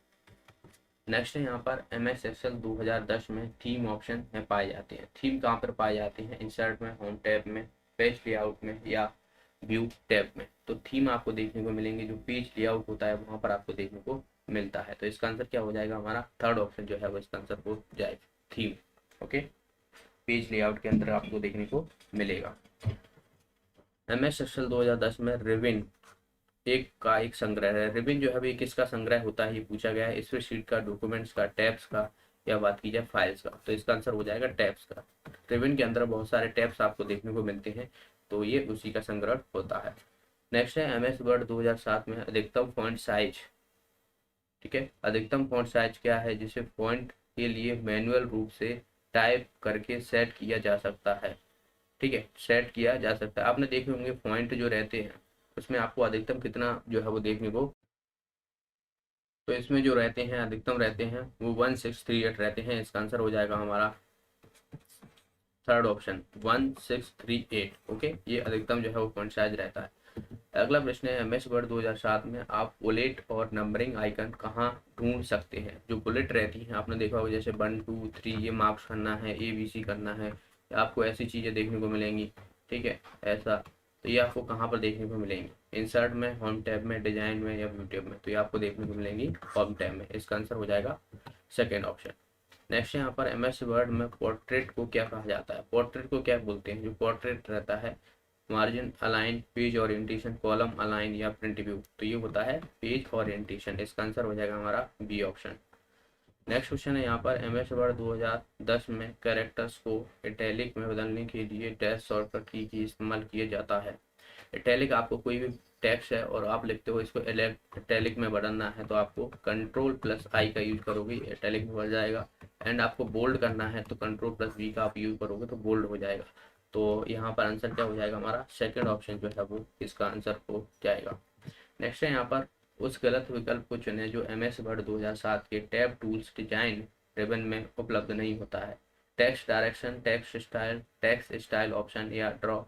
नेक्स्ट है यहाँ पर, MS एक्सेल 2010 में थीम ऑप्शन में पाए जाते हैं। थीम कहाँ पर पाए जाते हैं? इंसर्ट में, होम टैब में, पेज लेआउट में या व्यू टैब में। तो थीम आपको देखने को मिलेंगे, जो पेज लेआउट होता है वहां पर आपको देखने को मिलता है। तो इसका आंसर क्या हो जाएगा? हमारा थर्ड ऑप्शन जो है वो इसका आंसर हो जाएगा। थीम। ओके, पेज लेआउट के अंदर आपको देखने को मिलेगा। MS एक्सेल 2010 में रिविन एक संग्रह है। रिविन जो है ये किसका संग्रह होता है, ये पूछा गया है। स्प्रेडशीट का, डॉक्यूमेंट्स का, टैब्स का, या बात की जाए फाइल्स का, तो इसका आंसर हो जाएगा टैब्स का। रिविन के अंदर बहुत सारे टैब्स आपको देखने को मिलते हैं, तो ये उसी का संग्रह होता है। नेक्स्ट है MS वर्ड 2007 में अधिकतम फॉन्ट साइज। ठीक है, अधिकतम फॉन्ट साइज क्या है, जिसे फॉन्ट के लिए मैनुअल रूप से टाइप करके सेट किया जा सकता है। ठीक है, सेट किया जा सकता है। आपने देखे होंगे फॉन्ट जो रहते हैं उसमें आपको अधिकतम कितना जो है वो देखने को, तो इसमें जो रहते हैं अधिकतम रहते हैं वो 1638 रहते हैं। इसका आंसर हो जाएगा हमारा थर्ड ऑप्शन 1638। ओके, ये अधिकतम जो है वो फॉन्ट साइज रहता है। अगला प्रश्न है MS वर्ड 2007 में आप बुलेट और नंबरिंग आइकन कहाँ ढूंढ सकते हैं। जो बुलेट रहती हैं आपने देखा होगा, जैसे 1 2 3 ये मार्क्स करना है, ABC करना है, आपको ऐसी चीज़ें देखने को मिलेंगी। ठीक है, ऐसा, तो ये आपको कहाँ पर देखने को मिलेंगी, इंसर्ट में, होम टैब में, डिजाइन में, या व्यू टैब में, तो ये आपको देखने को मिलेंगी होम टैब में। इसका आंसर हो जाएगा सेकेंड ऑप्शन। नेक्स्ट यहाँ पर MS वर्ड में पोर्ट्रेट को क्या कहा जाता है। पोर्ट्रेट को क्या बोलते हैं, जो पोर्ट्रेट रहता है, margin align, page orientation, column align, या प्रिंट व्यू, तो ये होता है पेज ओरिएंटेशन। इसका आंसर हो जाएगा हमारा बी ऑप्शन। नेक्स्ट क्वेश्चन है यहाँ पर MS वर्ड 2010 में कैरेक्टर्स को इटैलिक में बदलने के लिए डैश शॉर्टकट की इस्तेमाल किया जाता है। इटैलिक, आपको कोई भी टेक्स्ट है और आप लिखते हो इसको इटैलिक में बदलना है, तो आपको Ctrl+I का यूज करोगे, इटैलिक में बढ़ जाएगा। एंड आपको बोल्ड करना है तो Ctrl+V का आप यूज करोगे तो बोल्ड हो जाएगा। तो यहाँ पर आंसर क्या हो जाएगा हमारा, सेकंड ऑप्शन जो है वो इसका आंसर हो जाएगा। नेक्स्ट है यहाँ पर उस गलत विकल्प को चुने जो MS वर्ड 2007 के टैब टूल्स डिजाइन रिबन में उपलब्ध नहीं होता है। Text direction, text style option, या ड्रॉ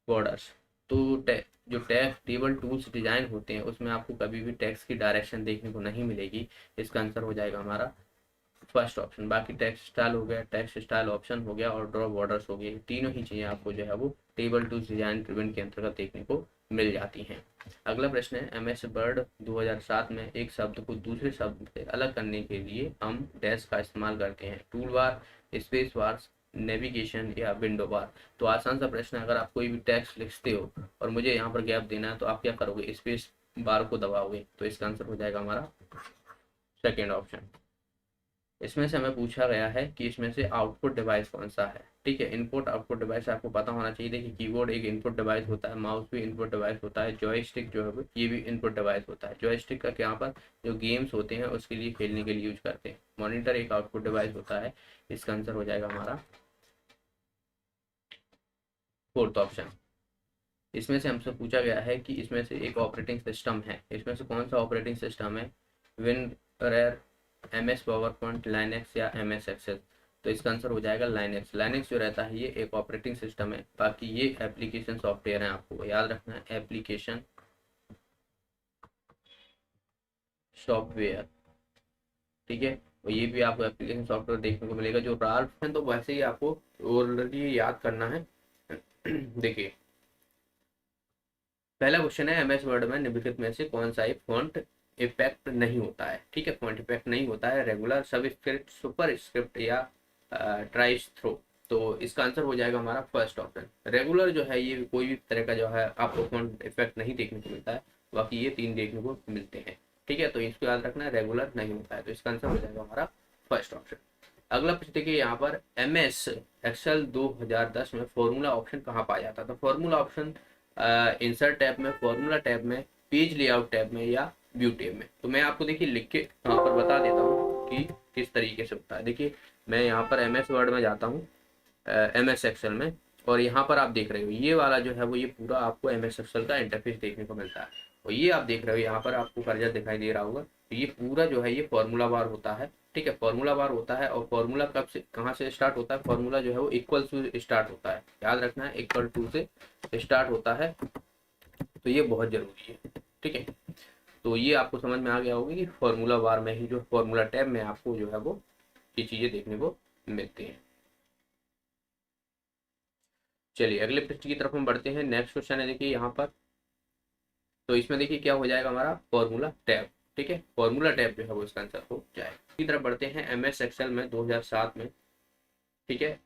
बॉर्डर्स। तो जो टेबल टूल्स डिजाइन होते हैं उसमें आपको कभी भी टेक्स्ट की डायरेक्शन देखने को नहीं मिलेगी। इसका आंसर हो जाएगा हमारा फर्स्ट ऑप्शन। बाकी टेक्स्ट स्टाइल हो गया, टेक्स्ट स्टाइल ऑप्शन हो गया, और ड्रॉ बॉर्डर्स हो गए, तीनों ही चीज़ें आपको जो है वो टेबल टूल्स डिजाइन रिबन के अंतर्गत देखने को मिल जाती हैं। अगला प्रश्न है MS वर्ड 2007 में एक शब्द को दूसरे शब्द से अलग करने के लिए हम डैश का इस्तेमाल करते हैं। Tool bar, space bar, navigation, या विंडो बार। तो आसान सा प्रश्न है, अगर आप कोई भी टेक्स्ट लिखते हो और मुझे यहाँ पर गैप देना है तो आप क्या करोगे, स्पेस बार को दबाओगे। तो इसका आंसर हो जाएगा हमारा सेकेंड ऑप्शन। इसमें से हमें पूछा गया है कि इसमें से आउटपुट डिवाइस कौन सा है। ठीक है, इनपुट आउटपुट डिवाइस आपको पता होना चाहिए। देखिए, कीबोर्ड एक इनपुट डिवाइस होता है, माउस भी इनपुट डिवाइस होता है, जॉयस्टिक जो है ये भी इनपुट डिवाइस होता है। जॉयस्टिक का यहाँ पर जो गेम्स होते हैं उसके लिए, खेलने के लिए यूज करते हैं। मॉनिटर एक आउटपुट डिवाइस होता है। इसका आंसर हो जाएगा हमारा फोर्थ ऑप्शन। इसमें से हमसे पूछा गया है कि इसमें से एक ऑपरेटिंग सिस्टम है, इसमें से कौन सा ऑपरेटिंग सिस्टम है, विनरेयर, MS पावरपॉइंट, लाइनेक्स, या MS एक्सेल। तो इसका आंसर हो जाएगा लाइनेक्स। लाइनेक्स जो रहता है ये एक ऑपरेटिंग सिस्टम है, बाकी ये एप्लीकेशन सॉफ्टवेयर है, आपको याद रखना है, एप्लीकेशन सॉफ्टवेयर। ठीक है, और ये भी आपको एप्लीकेशन सॉफ्टवेयर देखने को मिलेगा। जो राल्फ है तो वैसे ही आपको ऑलरेडी याद करना है। देखिए, पहला क्वेश्चन है MS वर्ड में निम्नलिखित में से कौन सा एक फॉन्ट इफेक्ट नहीं होता है। ठीक है, फॉन्ट इफेक्ट नहीं होता है, रेगुलर, सब स्क्रिप्ट, सुपर स्क्रिप्ट, या ट्राइस थ्रो। तो इसका आंसर हो जाएगा हमारा फर्स्ट ऑप्शन। रेगुलर जो है ये कोई भी तरह का जो है आपको फॉन्ट इफेक्ट नहीं देखने को मिलता है, बाकी ये तीन देखने को मिलते हैं। ठीक है, तो इसको याद रखना है, रेगुलर नहीं होता है, तो इसका आंसर हो जाएगा हमारा फर्स्ट ऑप्शन। अगला प्रश्न देखिए, यहाँ पर MS एक्सेल 2010 में फॉर्मूला ऑप्शन कहाँ पाया जाता है। तो फॉर्मूला ऑप्शन इंसर्ट टैब में, फॉर्मूला टैब में, पेज लेआउट टैब में, या व्यू टैब में। तो मैं आपको देखिए लिख के यहाँ पर बता देता हूँ कि किस तरीके से होता है। देखिए, मैं यहाँ पर MS वर्ड में जाता हूँ, MS एक्सेल में, और यहाँ पर आप देख रहे हो ये वाला जो है वो ये पूरा आपको MS एक्सेल का इंटरफेस देखने को मिलता है। और ये आप देख रहे हो यहाँ पर आपको कर्सर दिखाई दे रहा होगा, तो ये पूरा जो है ये फॉर्मूला बार होता है। ठीक है, फॉर्मूला बार होता है, और फॉर्मूला कब से कहाँ से स्टार्ट होता है, फॉर्मूला जो है वो इक्वल टू स्टार्ट होता है, याद रखना है, इक्वल टू से स्टार्ट होता है। तो ये बहुत जरूरी है। ठीक है, तो ये आपको समझ में आ गया होगा कि फॉर्मूला बार में ही जो फॉर्मूला टैब में आपको जो है वो ये चीजें देखने को मिलती हैं। चलिए अगले प्रश्न की तरफ हम बढ़ते हैं। नेक्स्ट क्वेश्चन है देखिए यहाँ पर, तो इसमें देखिए क्या हो जाएगा हमारा फॉर्मूला टैब। ठीक है, फॉर्मूला टैब जो है वो इसका आंसर हो जाएगा। इसी तरफ बढ़ते हैं एम एस एक्सेल में 2007 में। ठीक है,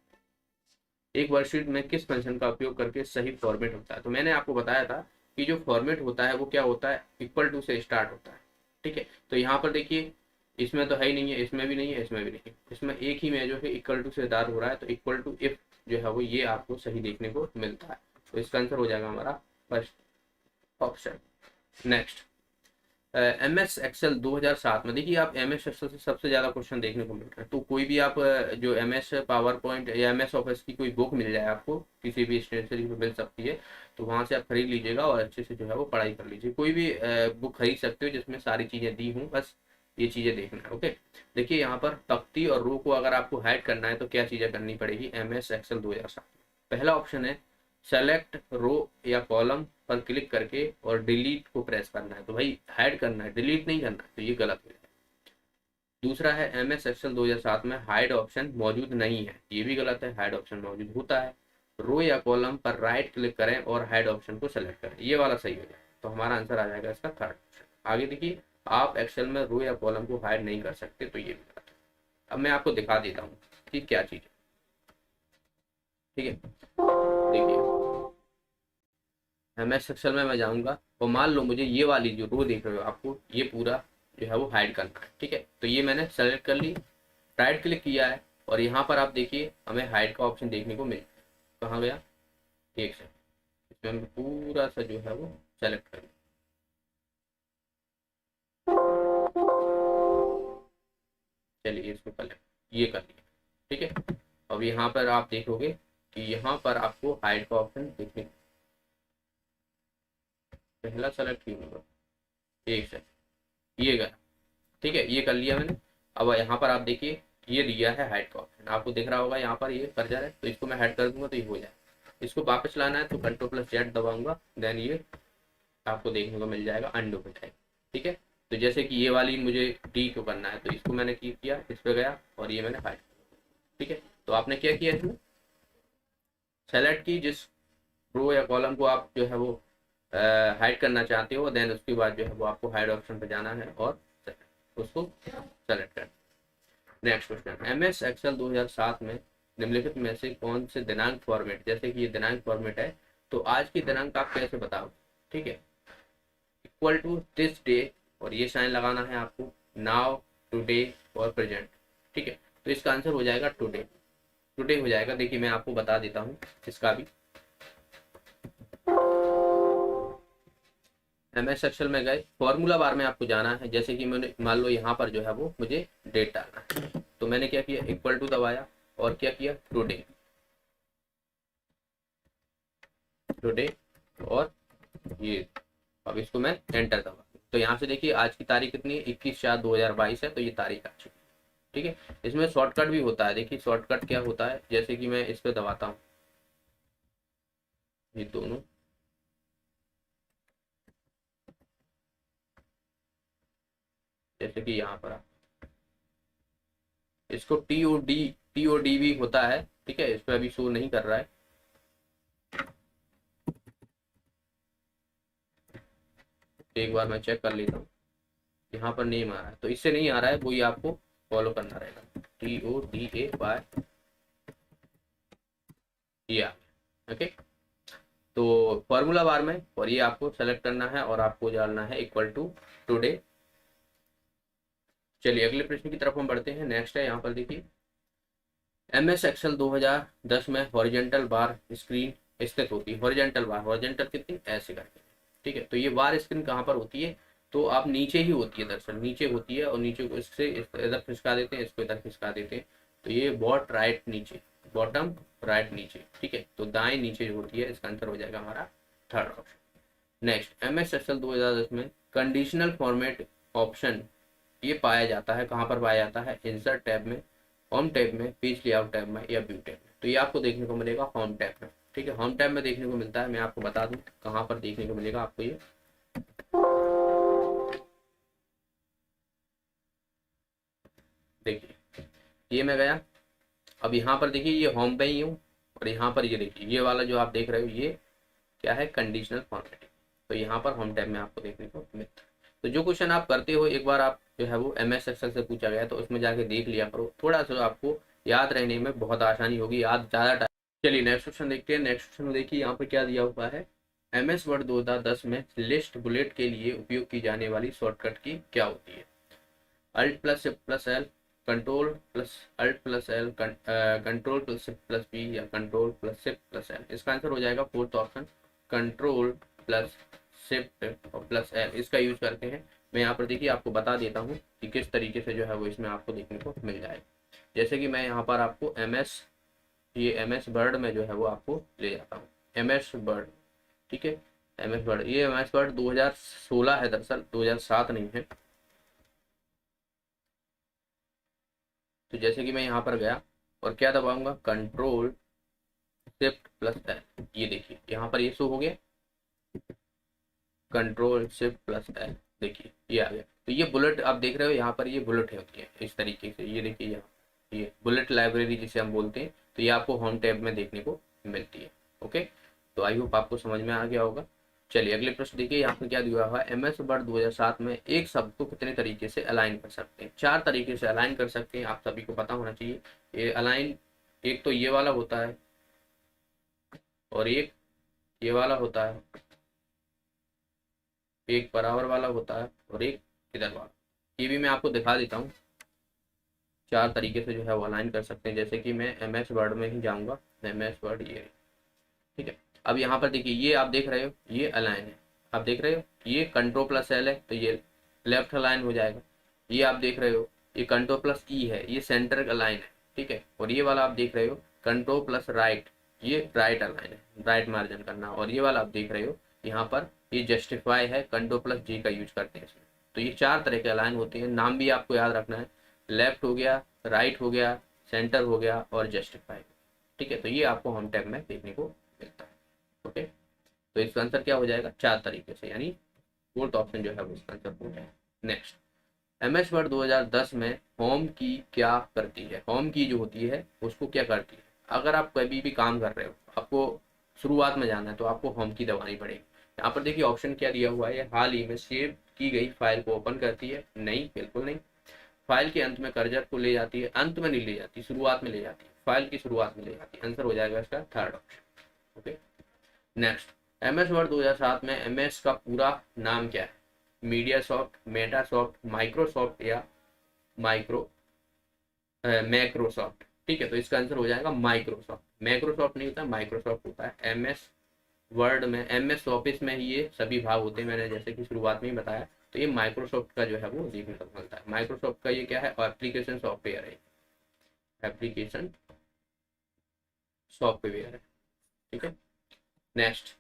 एक वर्कशीट में किस फंक्शन का उपयोग करके सही फॉर्मेट होता है। तो मैंने आपको बताया था कि जो फॉर्मेट होता है वो क्या होता है, इक्वल टू से स्टार्ट होता है। ठीक है, तो यहाँ पर देखिए इसमें तो है ही नहीं है, इसमें भी नहीं है, इसमें भी नहीं है, इसमें एक ही में जो है इक्वल टू से स्टार्ट हो रहा है, तो इक्वल टू इफ जो है वो ये आपको सही देखने को मिलता है। तो इसका आंसर हो जाएगा हमारा first option. Next, M S Excel 2007 में देखिए, आप एम एस एक्सेल से सबसे ज़्यादा क्वेश्चन देखने को मिल रहे हैं। तो कोई भी आप जो एम एस पावर पॉइंट या एम एस ऑफिस की कोई बुक मिल जाए आपको, किसी भी स्टेशनरी में मिल सकती है, तो वहाँ से आप खरीद लीजिएगा और अच्छे से जो है वो पढ़ाई कर लीजिए। कोई भी बुक खरीद सकते हो जिसमें सारी चीज़ें दी हूँ, बस ये चीज़ें देखना है। ओके, देखिए यहाँ पर तख्ती और रो को अगर आपको हाइड करना है तो क्या चीज़ें करनी पड़ेगी एम एस एक्सेल 2007 में। पहला ऑप्शन है सेलेक्ट रो या कॉलम पर क्लिक करके और डिलीट को प्रेस करना है। तो भाई हाइड करना है, डिलीट नहीं करना है, तो ये गलत हो जाएगा। दूसरा है एम एस एक्सेल 2007 में हाइड ऑप्शन मौजूद नहीं है, ये भी गलत है, हाइड ऑप्शन मौजूद होता है। रो या कॉलम पर राइट क्लिक करें और हाइड ऑप्शन को सेलेक्ट करें, ये वाला सही हो जाएगा। तो हमारा आंसर आ जाएगा इसका थर्ड ऑप्शन। आगे देखिए, आप एक्सेल में रो या कॉलम को हाइड नहीं कर सकते, तो ये भी गलत है। अब मैं आपको दिखा देता हूँ कि क्या चीज़ है। ठीक है, देखिए एम एस एक्सेल में मैं जाऊंगा और मान लो मुझे ये वाली जो रो देख रहे हो आपको, ये पूरा जो है वो हाइड करना है। ठीक है, तो ये मैंने सेलेक्ट कर ली, राइट क्लिक किया है और यहाँ पर आप देखिए हमें हाइड का ऑप्शन देखने को मिल, कहाँ गया, एक सेकंड, इसमें हम पूरा सा जो है वो सेलेक्ट कर, चलिए इसको कर ये कर लिया। ठीक है, अब यहाँ पर आप देखोगे कि यहाँ पर आपको हाइड का ऑप्शन देखने, पहला सेलेक्ट क्यों होगा, एक सेकंड, ये गया। ठीक है, ये कर लिया मैंने। अब यहाँ पर आप देखिए ये दिया है हाइड का ऑप्शन, आपको दिख रहा होगा यहाँ पर ये कर्सर है, तो इसको मैं हाइड कर दूंगा तो ये हो जाए। इसको वापस लाना है तो कंट्रोल प्लस जेड दबाऊंगा, देन ये आपको देखने को मिल जाएगा, अंडू हो जाएगा। ठीक है, तो जैसे कि ये वाली मुझे डी को करना है, तो इसको मैंने किया, इस पर गया और ये मैंने हाइड। ठीक है, तो आपने क्या किया, इसमें सेलेक्ट की जिस रो या कॉलम को आप जो है वो हाइड करना चाहते हो, देन उसके बाद जो है वो आपको हाइड ऑप्शन पर जाना है और उसको सेलेक्ट करना। Next question, M S Excel 2007 में निम्नलिखित में से कौन से दिनांक फॉर्मेट, जैसे कि ये दिनांक फॉर्मेट है, तो आज की दिनांक आप कैसे बताओ। ठीक है, इक्वल टू दिस डे और ये साइन लगाना है आपको, नाउ, टुडे और प्रेजेंट। ठीक है, तो इसका आंसर हो जाएगा टुडे, टुडे हो जाएगा। देखिए मैं आपको बता देता हूँ इसका भी। एम एस एक्सेल में गए, फॉर्मूला बार में आपको जाना है, जैसे कि मैंने मान लो यहाँ पर जो है वो मुझे डेट डालना है, तो मैंने क्या किया, इक्वल टू दबाया और क्या किया, टुडे, टुडे और ये, अब इसको मैं एंटर दबा, तो यहाँ से देखिए आज की तारीख कितनी है, 21/4/2022 है, तो ये तारीख आ चुकी है। ठीक है, इसमें शॉर्टकट भी होता है, देखिए शॉर्टकट क्या होता है, जैसे कि मैं इस पर दबाता हूँ, ये दोनों, जैसे कि यहाँ पर इसको टी ओ डी भी होता है। ठीक है, इस पर अभी शो नहीं कर रहा है, एक बार मैं चेक कर लेता हूँ, यहाँ पर नेम आ रहा है, तो इससे नहीं आ रहा है, वही आपको फॉलो करना रहेगा, TODAY, ये आ गया। ओके, तो फॉर्मूला बार में और ये आपको सेलेक्ट करना है और आपको डालना है इक्वल टू टुडे। चलिए अगले प्रश्न की तरफ हम बढ़ते हैं। नेक्स्ट है यहाँ पर देखिए, एम एस एक्सेल 2010 में हॉरिजेंटल बार स्क्रीन स्थित होती है, हॉरिजेंटल बार, हॉरिजेंटल कितनी, ऐसे करके। ठीक है, तो ये बार स्क्रीन कहाँ पर होती है, तो आप नीचे ही होती है, दरअसल नीचे होती है, और नीचे को इससे इधर खिसका देते हैं, इसको इधर खिसका देते हैं, तो ये बॉट राइट नीचे, बॉटम राइट नीचे। ठीक है, तो दाएं नीचे होती है, इसका आंसर हो जाएगा हमारा third option. Next, M S Excel 2010 में कंडीशनल फॉर्मेट ऑप्शन ये पाया जाता है, कहाँ पर पाया जाता है, इंसर्ट टैब में, होम टैब में, पेज लेआउट टैब में या व्यू टैब में। तो ये आपको देखने को मिलेगा होम टैब में। ठीक है, होम टैब में देखने को मिलता है, मैं आपको बता दूं कहाँ पर देखने को मिलेगा आपको ये, देखिए ये मैं गया, अब यहाँ पर देखिए ये होम पे ही हूँ, और यहाँ पर ये देखिए ये वाला जो आप देख रहे हो ये क्या है, कंडीशनल फॉर्मेटिंग, तो यहाँ पर होम टैब में आपको देखने को मिलता है। तो जो क्वेश्चन आप करते हो एक बार आप जो है वो MS एक्सेल से पूछा गया है तो उसमें जाके देख लिया करो, थोड़ा सा आपको याद रहने में बहुत आसानी होगी, याद ज़्यादा टाइम। चलिए नेक्स्ट क्वेश्चन देखते हैं। नेक्स्ट क्वेश्चन में देखिए यहाँ पर क्या दिया हुआ है, MS वर्ड 2010 में लिस्ट बुलेट के लिए उपयोग की जाने वाली शॉर्टकट की क्या होती है। Alt plus shift plus L, control plus alt plus L, control plus shift plus B, या control plus shift plus L. इसका आंसर हो जाएगा fourth option, control plus shift और प्लस एल, इसका यूज करते हैं। मैं यहाँ पर देखिए आपको बता देता हूँ कि किस तरीके से जो है वो इसमें आपको देखने को मिल जाएगा। जैसे कि मैं यहाँ पर आपको MS वर्ड में जो है वो आपको ले जाता हूँ, MS वर्ड, ठीक है। MS वर्ड, ये MS वर्ड 2016 है, दरअसल 2007 नहीं है। तो जैसे कि मैं यहाँ पर गया और क्या दबाऊंगा, कंट्रोल शिफ्ट प्लस एल, ये देखिए यहाँ पर ये शो हो गया, कंट्रोल शिफ्ट प्लस एल, देखिए ये आ गया। तो ये बुलेट आप देख रहे हो यहाँ पर, ये बुलेट होती है इस तरीके से, ये देखिए यहाँ ये बुलेट लाइब्रेरी जिसे हम बोलते हैं, तो ये आपको होम टैब में देखने को मिलती है। ओके, तो आई होप आपको समझ में आ गया होगा। चलिए अगले प्रश्न देखिए, यहाँ पर क्या दिया हुआ है, MS वर्ड 2007 में एक शब्द को कितने तरीके से अलाइन कर सकते हैं। 4 तरीके से अलाइन कर सकते हैं, आप सभी को पता होना चाहिए। ये अलाइन, एक तो ये वाला होता है, और एक ये वाला होता है, एक बराबर वाला होता है, और एक इधर वाला। ये भी मैं आपको दिखा देता हूँ, 4 तरीके से जो है वो अलाइन कर सकते हैं। जैसे कि मैं MS वर्ड में ही जाऊँगा, MS वर्ड ये, ठीक है। अब यहाँ पर देखिए, ये आप देख रहे हो, ये अलाइन है, आप देख रहे हो, ये कंट्रोल प्लस एल है तो ये लेफ्ट अलाइन हो जाएगा। ये आप देख रहे हो, ये कंट्रोल प्लस ई है, ये सेंटर अलाइन है, ठीक है। और ये वाला आप देख रहे हो कंट्रोल प्लस राइट, ये राइट अलाइन है, राइट मार्जिन करना। और ये वाला आप देख रहे हो यहाँ पर, ये जस्टिफाई है, कंट्रोल प्लस जी का यूज करते हैं इसमें। तो ये 4 तरह के अलाइन होते हैं, नाम भी आपको याद रखना है, लेफ्ट हो गया, राइट हो गया, सेंटर हो गया, और जस्टिफाई, ठीक है। तो ये आपको होम टैब में देखने को मिलता है। ओके, तो इसका आंसर क्या हो जाएगा, 4 तरीके से, यानी फोर्थ ऑप्शन जो है वो इसका आंसर हो जाएगा। नेक्स्ट, MS वर्ड 2010 में होम की क्या करती है। होम की जो होती है उसको क्या करती है, अगर आप कभी भी काम कर रहे हो, आपको शुरुआत में जाना है तो आपको होम की दबानी पड़ेगी। यहाँ पर देखिए ऑप्शन क्या दिया हुआ है, हाल ही में सेव की गई फाइल को ओपन करती है, नहीं, बिल्कुल नहीं। फाइल के अंत में कर्सर को ले जाती है, अंत में नहीं ले जाती, शुरुआत में ले जाती है, फाइल की शुरुआत में ले जाती है। आंसर हो जाएगा इसका third option. Okay, next, MS word 2007 में MS का पूरा नाम क्या है। मीडिया सॉफ्ट, मेटासॉफ्ट, माइक्रोसॉफ्ट, या माइक्रो मैक्रोसॉफ्ट, ठीक है। तो इसका आंसर हो जाएगा माइक्रोसॉफ्ट। मैक्रोसॉफ्ट नहीं होता, माइक्रोसॉफ्ट होता है। MS वर्ड में, MS ऑफिस में ही ये सभी भाग होते हैं, मैंने जैसे कि शुरुआत में ही बताया। तो ये माइक्रोसॉफ्ट का जो है वो देखने को मिलता है। माइक्रोसॉफ्ट का ये क्या है, एप्लीकेशन सॉफ्टवेयर है, एप्लीकेशन सॉफ्टवेयर है, ठीक है। नेक्स्ट,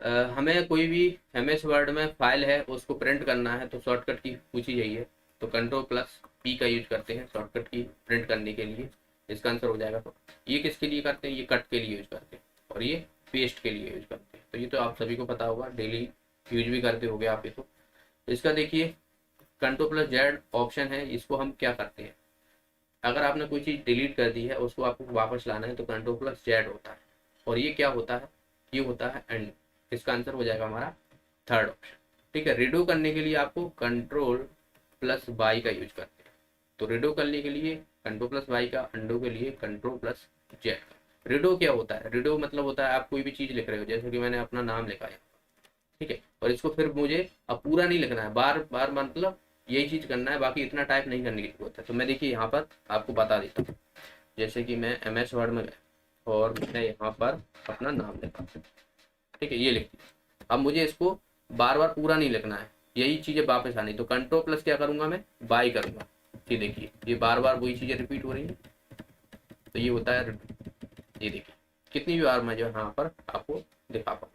हमें कोई भी MS वर्ड में फाइल है उसको प्रिंट करना है तो शॉर्टकट की पूछी गई है, तो कंट्रोल प्लस P का यूज करते हैं शॉर्टकट की प्रिंट करने के लिए। इसका आंसर हो जाएगा, ये किसके लिए करते हैं, ये कट के लिए यूज करते हैं, और ये पेस्ट के लिए यूज करते हैं। तो ये तो आप सभी को पता होगा, डेली यूज भी करते होगे आप ये। तो इसका देखिए कंट्रोल प्लस Z ऑप्शन है, इसको हम क्या करते हैं, अगर आपने कोई चीज़ डिलीट कर दी है उसको आपको वापस लाना है तो कंट्रोल प्लस Z होता है। और ये क्या होता है, ये होता है एंड। इसका आंसर हो जाएगा हमारा थर्ड ऑप्शन, ठीक है। रिडू करने के लिए आपको कंट्रोल प्लस वाई का यूज करते हैं, तो रिडू करने के लिए कंट्रोल प्लस वाई का, अंडो के लिए कंट्रोल प्लस जेड का। रिडो क्या होता है, रिडो मतलब होता है आप कोई भी चीज़ लिख रहे हो, जैसे कि मैंने अपना नाम लिखा है, ठीक है, और इसको फिर मुझे अब पूरा नहीं लिखना है, बार बार मतलब यही चीज़ करना है, बाकी इतना टाइप नहीं करने की जरूरत है। तो मैं देखिए यहाँ पर आपको बता देता हूँ, जैसे कि मैं MS वर्ड में गया और मैंने यहाँ पर अपना नाम लिखा, ठीक है, ये लिख दिया। अब मुझे इसको बार बार पूरा नहीं लिखना है, यही चीज़ें वापस आनी, तो कंट्रोल प्लस क्या करूँगा, मैं बाई करूँगा। ये देखिए ये बार बार वही चीज़ें रिपीट हो रही हैं, तो ये होता है, ये देखिए कितनी भी बार मैं जो यहाँ पर आपको दिखा पाऊँ।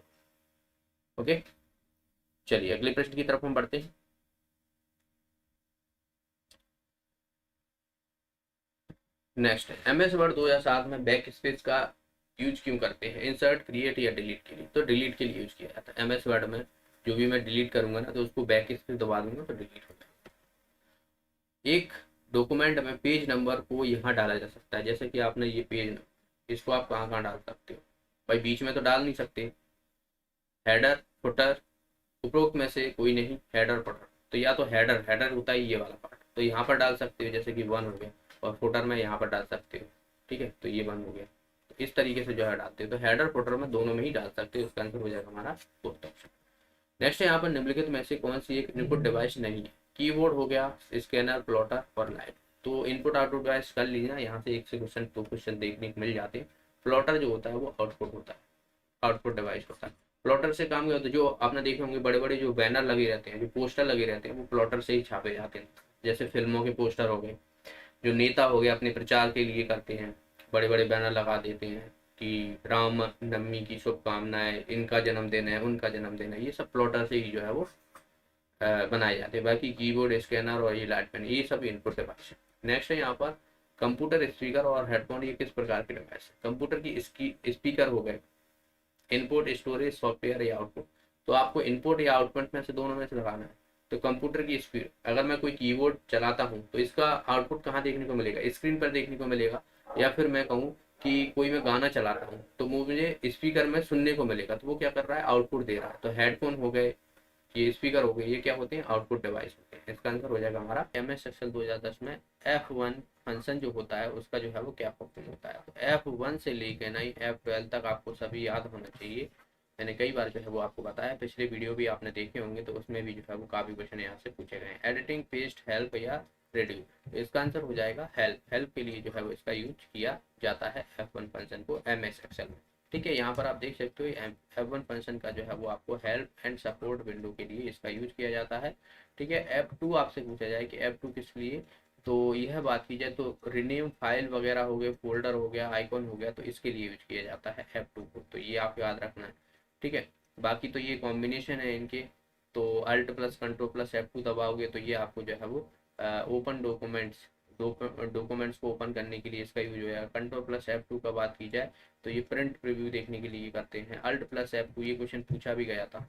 ओके, चलिए अगले प्रश्न की तरफ हम बढ़ते हैं। नेक्स्ट, MS वर्ड 2007 में बैक स्पेस का यूज क्यों करते हैं, इंसर्ट, क्रिएट या डिलीट के लिए। तो डिलीट के लिए यूज किया जाता है। MS वर्ड में जो भी मैं डिलीट करूंगा ना तो उसको बैक स्पेस दबा दूंगा तो डिलीट होता है। एक डॉक्यूमेंट में पेज नंबर को यहाँ डाला जा सकता है, जैसे कि आपने ये पेज नंबर, इसको आप कहाँ कहाँ डाल सकते हो भाई, बीच में तो डाल नहीं सकते। हेडर, फुटर, उपरोक्त में से कोई नहीं, हेडर फुटर। तो या तो हेडर हेडर होता है ये वाला पार्ट, तो यहाँ पर डाल सकते हो, जैसे कि 1 हो गया, और फुटर में यहाँ पर डाल सकते हो, ठीक है, तो ये 1 हो गया। तो इस तरीके से जो है डालते हो, तो हेडर फुटर में दोनों में ही डाल सकते हो, इसका आंसर हो जाएगा हमारा फोर्थ ऑप्शन। नेक्स्ट यहाँ पर निम्नलिखित में से कौन सी एक इनपुट डिवाइस नहीं है? कीबोर्ड हो गया, स्कैनर, प्लॉटर और लाइट। तो इनपुट आउटपुट डिवाइस कर लीजिए ना, यहाँ से एक से क्वेश्चन 2 क्वेश्चन देखने को मिल जाते हैं। प्लॉटर जो होता है वो आउटपुट होता है, आउटपुट डिवाइस होता है। प्लॉटर से काम क्या होता है, जो आपने देखे होंगे बड़े बड़े जो बैनर लगे रहते हैं, जो पोस्टर लगे रहते हैं, वो प्लॉटर से ही छापे जाते हैं। जैसे फिल्मों के पोस्टर हो गए, जो नेता हो गए अपने प्रचार के लिए करते हैं, बड़े बड़े बैनर लगा देते हैं कि राम नवमी की शुभकामनाएं, इनका जन्मदिन है, उनका जन्मदिन है, ये सब प्लॉटर से ही जो है वो बनाए जाते हैं। बाकी कीबोर्ड, स्कैनर और ये लाइट पेन, ये सब इनपुट डिवाइस है। नेक्स्ट है यहाँ पर कंप्यूटर, स्पीकर और हेडफोन, ये किस प्रकार के डिवाइस है? कंप्यूटर की स्पीकर हो गए, इनपुट, स्टोरेज, सॉफ्टवेयर या आउटपुट। तो आपको इनपुट या आउटपुट में से दोनों में से लगाना है। तो कंप्यूटर की स्पीड, अगर मैं कोई कीबोर्ड चलाता हूँ तो इसका आउटपुट कहाँ देखने को मिलेगा? स्क्रीन पर देखने को मिलेगा। या फिर मैं कहूँ कि कोई मैं गाना चलाता हूँ तो मुझे स्पीकर में सुनने को मिलेगा, तो वो क्या कर रहा है? आउटपुट दे रहा है। तो हेडफोन हो गए, ये स्पीकर हो गए, ये क्या होते हैं? आउटपुट डिवाइस होते हैं। इसका आंसर हो जाएगा हमारा MS एक्सेल 2010 में F1 फंक्शन जो होता है उसका जो है वो क्या फंक्शन होता है? तो F1 से लेकर नहीं F12 तक आपको सभी याद होना चाहिए। मैंने कई बार जो है वो आपको बताया, पिछले वीडियो भी आपने देखे होंगे, तो उसमें भी जो है वो काफी क्वेश्चन यहाँ से पूछे गए हैं। एडिटिंग, पेस्ट, हेल्प या रेड्यू। तो इसका आंसर हो जाएगा हेल्प। हेल्प के लिए जो है वो इसका यूज किया जाता है F1 फंक्शन को MS एक्सेल में। ठीक है, यहाँ पर आप देख सकते हो F1 फंक्शन का जो है वो आपको हेल्प एंड सपोर्ट विंडो के लिए इसका यूज किया जाता है। ठीक है, F2 आपसे पूछा जाए कि F2 किस लिए, तो यह बात की जाए तो रिनेम फाइल वगैरह हो गए, फोल्डर हो गया, आइकॉन हो गया, तो इसके लिए यूज किया जाता है F2 को, तो ये आप याद रखना है। ठीक है, बाकी तो ये कॉम्बिनेशन है इनके। तो alt plus control plus F2 दबाओगे तो ये आपको जो है वो ओपन डॉक्यूमेंट्स को ओपन करने के लिए इसका यूज हो जाएगा। कंट्रोल प्लस F2 का बात की जाए तो ये प्रिंट प्रीव्यू देखने के लिए करते हैं। अल्ट प्लस F2, ये क्वेश्चन पूछा भी गया था।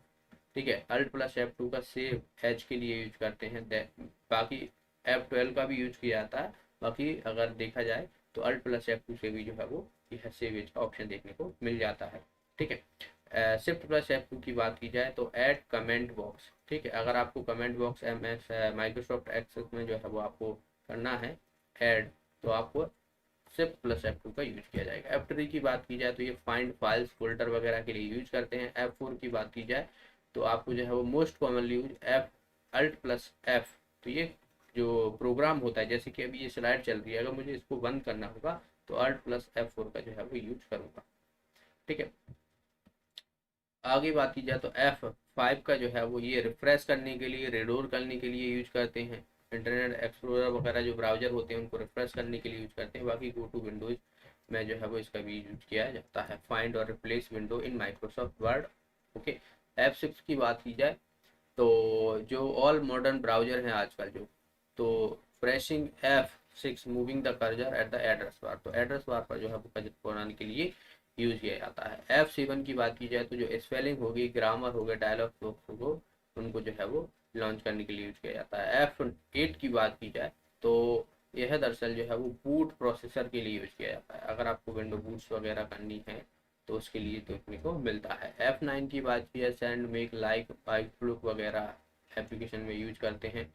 ठीक है, अल्ट प्लस F2 का सेव एज के लिए यूज करते हैं। बाकी F12 का भी यूज किया जाता है। बाकी अगर देखा जाए तो अल्ट प्लस F2 से भी जो है वो यह सेव एज का ऑप्शन देखने को मिल जाता है। ठीक है, शिफ्ट प्लस F2 की बात की जाए तो ऐड कमेंट बॉक्स। ठीक है, अगर आपको comment box MS Microsoft Excel में जो है वो आपको करना है ऐड, तो आपको शिफ्ट प्लस F2 का यूज किया जाएगा। F3 की बात की जाए तो ये फाइंड फाइल्स, फोल्डर वगैरह के लिए यूज करते हैं। F4 की बात की जाए तो आपको जो है वो most commonly use alt plus F। तो ये जो प्रोग्राम होता है, जैसे कि अभी ये स्लाइड चल रही है, अगर मुझे इसको बंद करना होगा तो अल्ट प्लस F4 का जो है वो यूज करूँगा। ठीक है, आगे बात की जाए तो F5 का जो है वो ये रिफ्रेश करने के लिए, रिडोर करने के लिए यूज करते हैं। इंटरनेट एक्सप्लोरर वगैरह जो ब्राउजर होते हैं उनको रिफ्रेश करने के लिए यूज करते हैं। बाकी गो टू विंडोज में जो है वो इसका भी यूज किया जाता है। फाइंड और replace window in Microsoft word. Okay, F6 की बात की जाए तो जो ऑल मॉडर्न ब्राउजर हैं आजकल जो, तो pressing F6 moving the cursor at the address bar, तो एड्रेस बार पर जो है वो कर्सर बनाने के लिए यूज किया जाता है। F7 की बात की जाए तो जो स्पेलिंग होगी, ग्रामर हो गया, डायलॉग बॉक्स हो, उनको जो है वो लॉन्च करने के लिए यूज किया जाता है। F8 की बात की जाए तो यह दरअसल जो है वो बूट प्रोसेसर के लिए यूज किया जाता है। अगर आपको विंडो बूट्स वगैरह करनी है तो उसके लिए देखने को मिलता है। F9 की बात की जाए सेंड, मेक, लाइक, आउटलुक वगैरह एप्लीकेशन में यूज करते हैं।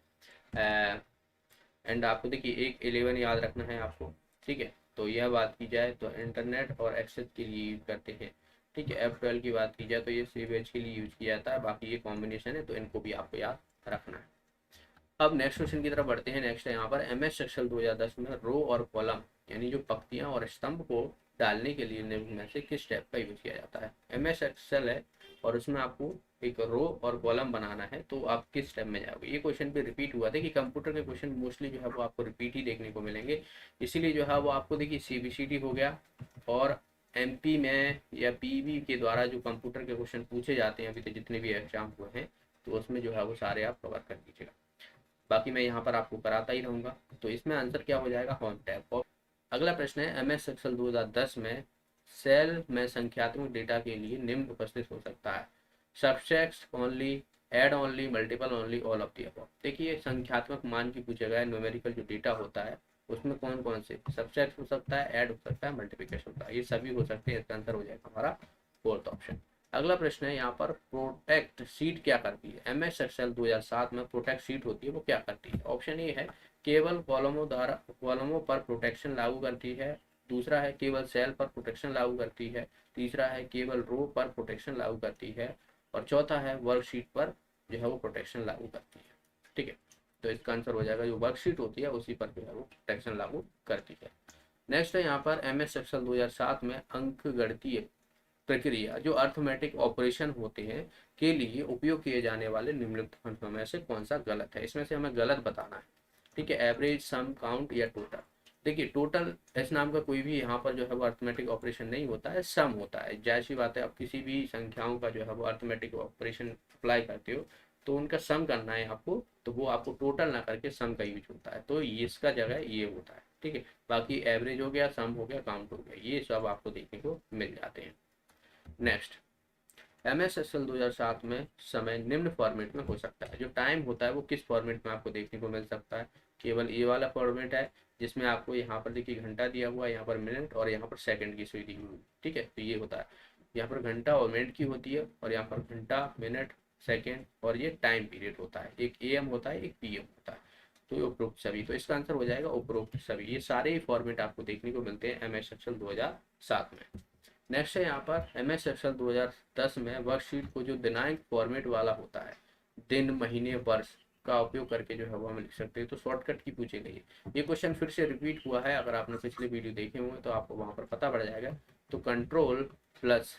एंड आपको देखिए एक 11 याद रखना है आपको। ठीक है, तो यह बात की जाए तो इंटरनेट और एक्सेस के लिए यूज करते हैं। ठीक है, F12 की बात की जाए तो ये सेव एज के लिए यूज किया जाता है। बाकी ये कॉम्बिनेशन है, तो इनको भी आपको याद रखना है। अब नेक्स्ट क्वेश्चन की तरफ बढ़ते हैं। नेक्स्ट है यहाँ पर MS एक्सेल 2010 में रो और कॉलम यानी जो पंक्तियां और स्तंभ को डालने के लिए निम्न में से किस स्टेप का यूज किया जाता है? MS एक्सेल है और उसमें आपको एक रो और कॉलम बनाना है, तो आप किस स्टेप में जाओगे? ये क्वेश्चन भी रिपीट हुआ था कि कंप्यूटर के क्वेश्चन मोस्टली जो है वो आपको रिपीट ही देखने को मिलेंगे। इसीलिए जो है वो आपको देखिए CBCD हो गया और MP में या PV के द्वारा जो कंप्यूटर के क्वेश्चन पूछे जाते हैं अभी तो जितने भी एग्जाम हुए हैं, तो उसमें जो है वो सारे आप कवर कर लीजिएगा। बाकी मैं यहाँ पर आपको कराता ही रहूँगा। तो इसमें आंसर क्या हो जाएगा? Home tab. अगला प्रश्न है MS एक्सेल 2010 में सेल में संख्यात्मक डेटा के लिए निम्न उपस्थित हो सकता है? Subtract only, add only, multiple only, all of the above. देखिए संख्यात्मक मान की पूछा गया न्यूमेरिकल जो डेटा होता है उसमें कौन कौन से सब्सट्रैक्ट हो सकता है, ऐड हो सकता है, मल्टीप्लिकेशन होता है, ये सभी हो सकते हैं। इसका आंसर हो जाएगा हमारा फोर्थ ऑप्शन। अगला प्रश्न है यहाँ पर, प्रोटेक्ट शीट क्या करती है? एमएस एक्सेल 2007 में प्रोटेक्ट शीट होती है, वो क्या करती है? ऑप्शन ए है केवल कॉलमों पर प्रोटेक्शन लागू करती है। दूसरा है केवल सेल पर प्रोटेक्शन लागू करती है। तीसरा है केवल रो पर प्रोटेक्शन लागू करती है। और चौथा है वर्कशीट पर जो है वो प्रोटेक्शन लागू करती है। ठीक है, तो इसका आंसर हो जाएगा जो वर्कशीट होती है उसी पर जो है वो प्रोटेक्शन लागू करती है। नेक्स्ट है यहाँ पर, एमएस एक्सेल 2007 में अंकगणितीय प्रक्रिया जो अर्थमेटिक ऑपरेशन होते हैं के लिए उपयोग किए जाने वाले निम्नलिखित फंक्शनों में से कौन सा गलत है? इसमें से हमें गलत बताना है। ठीक है, एवरेज, सम, काउंट या टोटल। देखिए, टोटल इस नाम का कोई भी यहाँ पर जो है वो अर्थमेटिक ऑपरेशन नहीं होता है, सम होता है। जैसी बात है, आप किसी भी संख्याओं का जो है वो अर्थमेटिक ऑपरेशन अप्लाई करते हो तो उनका सम करना है आपको, तो वो आपको टोटल ना करके सम का यूज होता है, तो ये इसका जगह ये होता है। ठीक है, बाकी एवरेज हो गया, सम हो गया, काउंट हो गया, ये सब आपको देखने को मिल जाते हैं। नेक्स्ट, एमएस एक्सेल 2007 में समय निम्न फॉर्मेट में हो सकता है। जो टाइम होता है वो किस फॉर्मेट में आपको देखने को मिल सकता है? केवल ये वाला फॉर्मेट है जिसमें आपको यहाँ पर देखिए घंटा दिया हुआ है, यहाँ पर मिनट और यहाँ पर सेकंड की सुई दी हुई। ठीक है, तो ये होता है, यहाँ पर घंटा और मिनट की होती है, और यहाँ पर घंटा, मिनट, सेकेंड और ये टाइम पीरियड होता है। एक एम होता है, एक पीएम होता है। तो ये उपरोक्त सभी, तो इसका आंसर हो जाएगा उपरोक्त सभी। ये सारे ही फॉर्मेट आपको देखने को मिलते हैं एमएस एक्सेल 2007 में। नेक्स्ट है यहाँ पर, एमएस एक्सेल 2010 में वर्कशीट को जो दिनांक फॉर्मेट वाला होता है, दिन, महीने, वर्ष का उपयोग करके जो है वो हम लिख सकते हैं। तो शॉर्टकट की पूछी गई है। ये क्वेश्चन फिर से रिपीट हुआ है, अगर आपने पिछले वीडियो देखे हुए तो आपको वहां पर पता पड़ जाएगा। तो control plus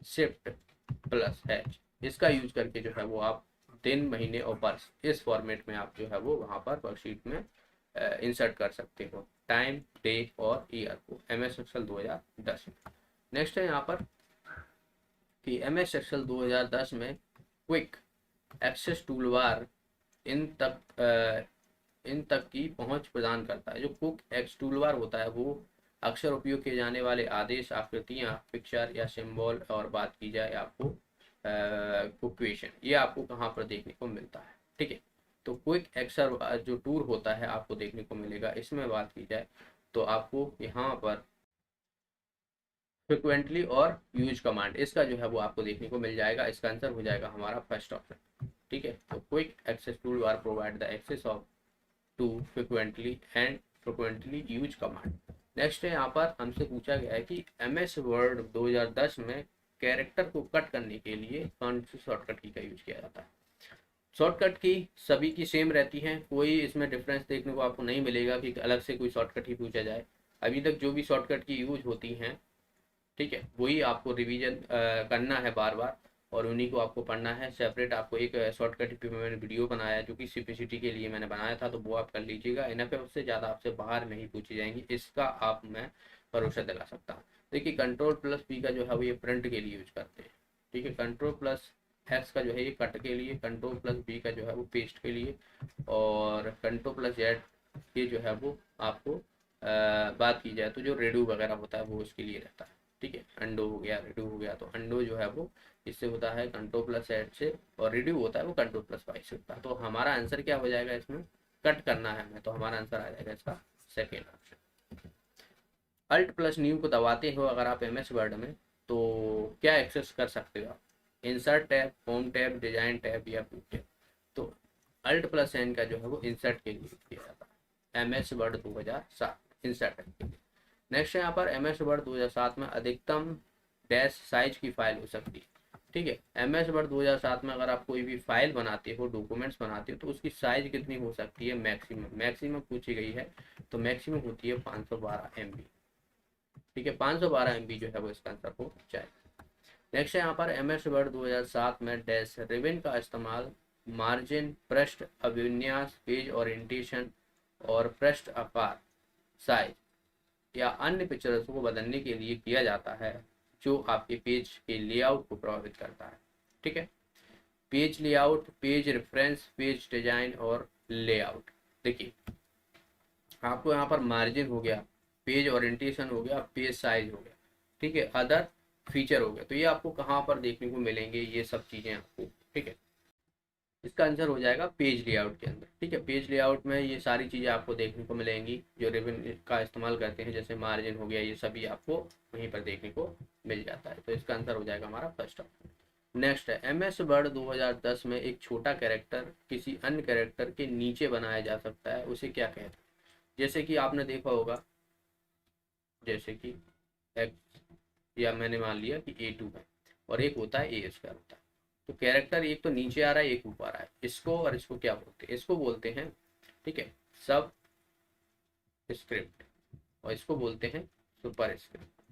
shift plus H, इसका यूज करके जो है वो आप दिन, महीने और वर्ष इस फॉर्मेट में आप जो है वो वहां पर वर्कशीट में इंसर्ट कर सकते हो, टाइम, डे और ईयर को, एमएस एक्सेल 2010 में। नेक्स्ट है यहाँ पर कि एमएस एक्सेल 2010 में क्विक एक्सेस टूलबार इन तक की पहुंच प्रदान करता है। जो क्विक एक्स टूलबार होता है वो अक्सर उपयोग किए जाने वाले आदेश, आकृतियां, पिक्चर या सिंबल, और बात की जाए आपको इक्वेशन, ये आपको कहाँ पर देखने को मिलता है? ठीक है, तो क्विक एक्सर जो टूल होता है आपको देखने को मिलेगा। इसमें बात की जाए तो आपको यहाँ पर फ्रिक्वेंटली और यूज कमांड, इसका जो है वो आपको देखने को मिल जाएगा। इसका आंसर हो जाएगा हमारा फर्स्ट ऑप्शन। ठीक है, तो quick access tool bar provide the access of to frequently use command. Next है यहाँ पर हमसे पूछा गया है कि एमएस वर्ड 2010 में कैरेक्टर को कट करने के लिए कौन सी शॉर्टकट की का यूज किया जाता है? शॉर्टकट की सभी की सेम रहती हैं, कोई इसमें डिफरेंस देखने को आपको नहीं मिलेगा कि अलग से कोई शॉर्टकट ही पूछा जाए। अभी तक जो भी शॉर्टकट की यूज होती हैं, ठीक है, वही आपको रिवीजन करना है बार बार, और उन्हीं को आपको पढ़ना है। सेपरेट आपको एक शॉर्टकट पे मैंने वीडियो बनाया जो कि सीपीसीटी के लिए मैंने बनाया था, तो वो आप कर लीजिएगा। इन्हें पे उससे ज़्यादा आपसे बाहर नहीं पूछी जाएंगी, इसका आप मैं भरोसा दिला सकता हूँ। देखिए, कंट्रोल प्लस पी का जो है वो ये प्रिंट के लिए यूज करते हैं। ठीक है, कंट्रोल प्लस एक्स का जो है ये कट के लिए, कंट्रोल प्लस बी का जो है वो पेस्ट के लिए, और कंट्रोल प्लस जेड ये जो है वो आपको बात की जाए तो जो रेडू वगैरह होता है वो उसके लिए रहता है। ठीक है, अंडो हो गया, रेडू हो गया, तो अंडो जो है वो इससे होता है कंट्रोल प्लस एड से, और रिड्यू होता है वो कंट्रोल प्लस वाई से होता है। तो हमारा आंसर क्या हो जाएगा? इसमें कट करना है हमें, तो हमारा आंसर आ जाएगा इसका second option. Alt plus new को दबाते हो अगर आप एमएस वर्ड में, तो क्या एक्सेस कर सकते हो आप? Insert tab, home tab, design tab या व्यू टैब। तो अल्ट प्लस एन का जो है वो इंसर्ट के लिए किया जाता है एमएस वर्ड 2007 इंसर्ट के लिए। नेक्स्ट है यहाँ पर, एमएस वर्ड 2007 में अधिकतम डैश साइज की फाइल हो सकती है। ठीक है, एमएस वर्ड 2007 में अगर आप कोई भी फाइल बनाते हो, डॉक्यूमेंट्स बनाते हो, तो उसकी साइज कितनी हो सकती है? मैक्सिमम पूछी गई है, तो मैक्सिमम होती है 512 MB। ठीक है, 512 MB जो है वो इसका आंसर हो जाएगा। नेक्स्ट है यहाँ पर, एमएस वर्ड 2007 में डैश रिबन का इस्तेमाल मार्जिन, पृष्ठ अभिविन्यास, पेज ओरिएंटेशन और पृष्ठ आकार, साइज या अन्य पिक्चर्स को बदलने के लिए किया जाता है जो आपके पेज के लेआउट को प्रभावित करता है। ठीक है, page layout, page reference, page design और लेआउट। देखिए, आपको यहाँ पर मार्जिन हो गया, पेज ओरिएंटेशन हो गया, पेज साइज हो गया, ठीक है, अदर फीचर हो गया, तो ये आपको कहाँ पर देखने को मिलेंगे? ये सब चीजें आपको, ठीक है, इसका आंसर हो जाएगा पेज लेआउट के अंदर। ठीक है, पेज लेआउट में ये सारी चीज़ें आपको देखने को मिलेंगी जो रिबन का इस्तेमाल करते हैं, जैसे मार्जिन हो गया, ये सभी आपको वहीं पर देखने को मिल जाता है। तो इसका आंसर हो जाएगा हमारा फर्स्ट ऑप्शन। नेक्स्ट है, एम एस वर्ड 2010 में एक छोटा कैरेक्टर किसी अन्य कैरेक्टर के नीचे बनाया जा सकता है, उसे क्या कहते हैं? जैसे कि आपने देखा होगा, जैसे कि एक्स, या मैंने मान लिया कि A2 है और एक होता है ए स्क्वायर होता है। तो कैरेक्टर एक तो नीचे आ रहा है, एक ऊपर आ रहा है। इसको और इसको क्या बोलते हैं? इसको बोलते हैं, ठीक है, सब स्क्रिप्ट, और इसको बोलते हैं सुपर स्क्रिप्ट।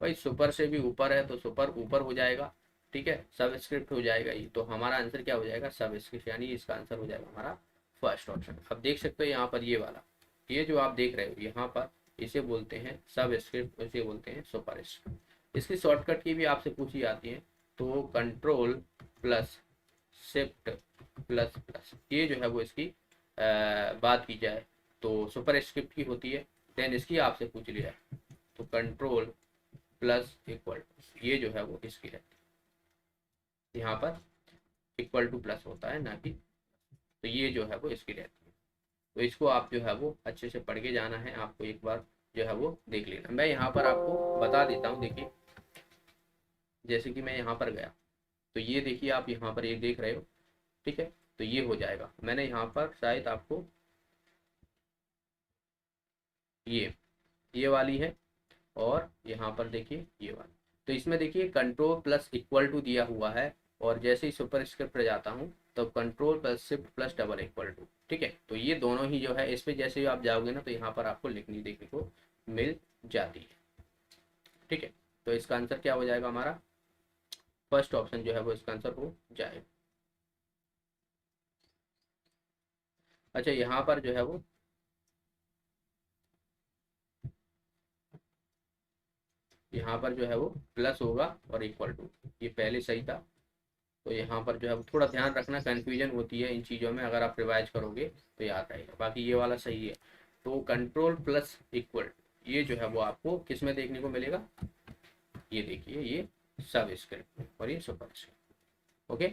भाई सुपर से भी ऊपर है तो सुपर ऊपर हो जाएगा, ठीक है, सब स्क्रिप्ट हो जाएगा ये। तो हमारा आंसर क्या हो जाएगा? सब स्क्रिप्ट, यानी इसका आंसर हो जाएगा हमारा फर्स्ट ऑप्शन। अब देख सकते हो यहाँ पर ये वाला, ये जो आप देख रहे हो यहाँ पर, इसे बोलते हैं सब स्क्रिप्ट, इसे बोलते हैं सुपर स्क्रिप्ट। इसकी शॉर्टकट की भी आपसे पूछी जाती है, तो control plus shift plus plus, ये जो है वो इसकी बात की जाए तो सुपर स्क्रिप्ट की होती है। देन इसकी आपसे पूछ लिया है तो कंट्रोल प्लस इक्वल, ये जो है वो इसकी रहती है, यहाँ पर इक्वल टू प्लस होता है ना कि, तो ये जो है वो इसकी रहती है। तो इसको आप जो है वो अच्छे से पढ़ के जाना है, आपको एक बार जो है वो देख लेना। मैं यहाँ पर आपको बता देता हूँ, देखिए जैसे कि मैं यहाँ पर गया तो ये देखिए आप यहाँ पर ये देख रहे हो, ठीक है, तो ये हो जाएगा। मैंने यहाँ पर शायद आपको ये वाली है, और यहाँ पर देखिए ये वाली। तो इसमें देखिए कंट्रोल प्लस इक्वल टू दिया हुआ है, और जैसे ही सुपर स्क्रिप्ट पर जाता हूँ तो control plus shift plus double equal to, ठीक है। तो ये दोनों ही जो है, इस पे जैसे ही आप जाओगे ना तो यहाँ पर आपको लिखनी देखने को मिल जाती है, ठीक है। तो इसका आंसर क्या हो जाएगा? हमारा फर्स्ट ऑप्शन जो है वो इसका आंसर हो जाएगा। अच्छा, यहाँ पर जो है वो यहाँ पर जो है वो प्लस होगा और इक्वल टू, ये पहले सही था। तो यहाँ पर जो है वो थोड़ा ध्यान रखना, कंफ्यूजन होती है इन चीज़ों में, अगर आप रिवाइज करोगे तो याद रहेगा। बाकी ये वाला सही है। तो कंट्रोल प्लस इक्वल, ये जो है वो आपको किस में देखने को मिलेगा? ये देखिए, ये सब स्क्रिप्ट और ये सुपर स्क्रिप्ट। ओके,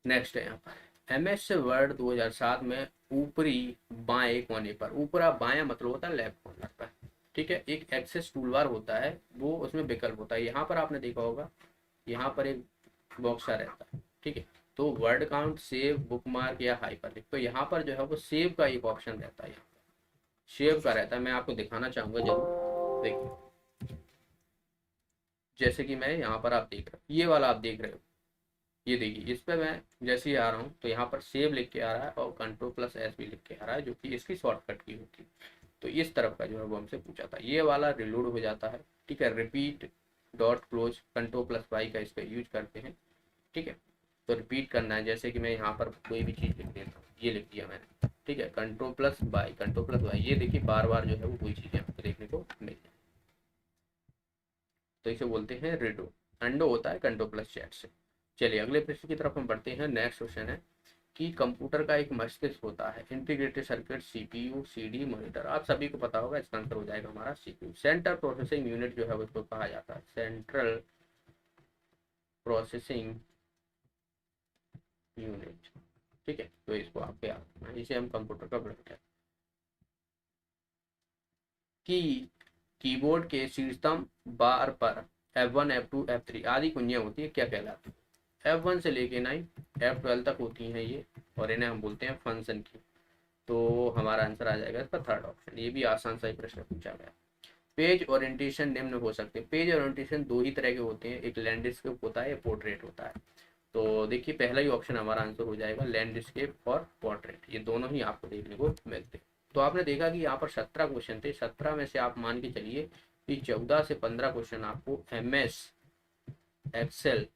नेक्स्ट है यहाँ पर MS वर्ड 2007 में ऊपरी बाएं कोने पर, ऊपरा बायां मतलब होता है लेफ्ट कॉर्नर पर, ठीक है, एक एक्सेस टूलबार होता है, वो उसमें विकल्प होता है। यहाँ पर आपने देखा होगा, यहाँ पर एक बॉक्सा रहता है, ठीक है। तो वर्ड काउंट, सेव, बुकमार्क या हाइपरलिंक, तो यहाँ पर जो है वो सेव का एक ऑप्शन रहता है, सेव का रहता है। मैं आपको दिखाना चाहूंगा जरूर, देखिए जैसे कि मैं यहाँ पर आप देख रहे हो, ये वाला आप देख रहे हो, ये देखिए इस पर मैं जैसे ही आ रहा हूँ तो यहाँ पर सेव लिख के आ रहा है और कंट्रोल प्लस एस भी लिख के आ रहा है, जो कि इसकी शॉर्टकट की होती है। तो इस तरफ का जो है वो हमसे पूछा था, ये वाला रिलोड हो जाता है, ठीक है। Repeat dot close control plus y का इसका यूज करते हैं, ठीक है। तो रिपीट करना है, जैसे कि मैं यहाँ पर कोई भी चीज़ लिख देता हूँ, ये लिख दिया मैंने, ठीक है, control plus y, control plus y, ये देखिए बार बार जो है वो कोई चीज़ें आपको देखने को मिल जाए, तो इसे बोलते हैं रिडो। अंडो होता है कंट्रोल प्लस चैट से। चलिए अगले प्रश्न की तरफ हम बढ़ते हैं। नेक्स्ट क्वेश्चन है कि कंप्यूटर का एक मस्तिष्क होता है, integrated circuit, CPU, CD, monitor. आप सभी को पता होगा, इसका आंसर हो जाएगा हमारा CPU। सेंट्रल प्रोसेसिंग यूनिट जो है उसको कहा जाता है, सेंट्रल प्रोसेसिंग यूनिट, ठीक है। तो इसको आपको याद रखना है, इसे हम कंप्यूटर का ब्रेक है। की कीबोर्ड के शीर्षतम बार पर F1, F2, F3 आदि कुंजियां होती है, क्या कहलाती है? F1 से लेके 9 F12 तक होती हैं ये, और इन्हें हम बोलते हैं फंक्शन की। तो हमारा आंसर आ जाएगा इसका थर्ड ऑप्शन। ये भी आसान सा ही प्रश्न पूछा गया। पेज ओरिएंटेशन निम्न हो सकते हैं। पेज ओरिएंटेशन दो ही तरह के होते हैं, एक लैंडस्केप होता है, पोर्ट्रेट होता है। तो देखिए पहला ही ऑप्शन हमारा आंसर हो जाएगा, लैंडस्केप और पोर्ट्रेट, ये दोनों ही आपको देखने को मिलते हैं। तो आपने देखा कि यहाँ पर 17 क्वेश्चन थे, 17 में से आप मान के चलिए कि 14 से 15 क्वेश्चन आपको MS एक्सेल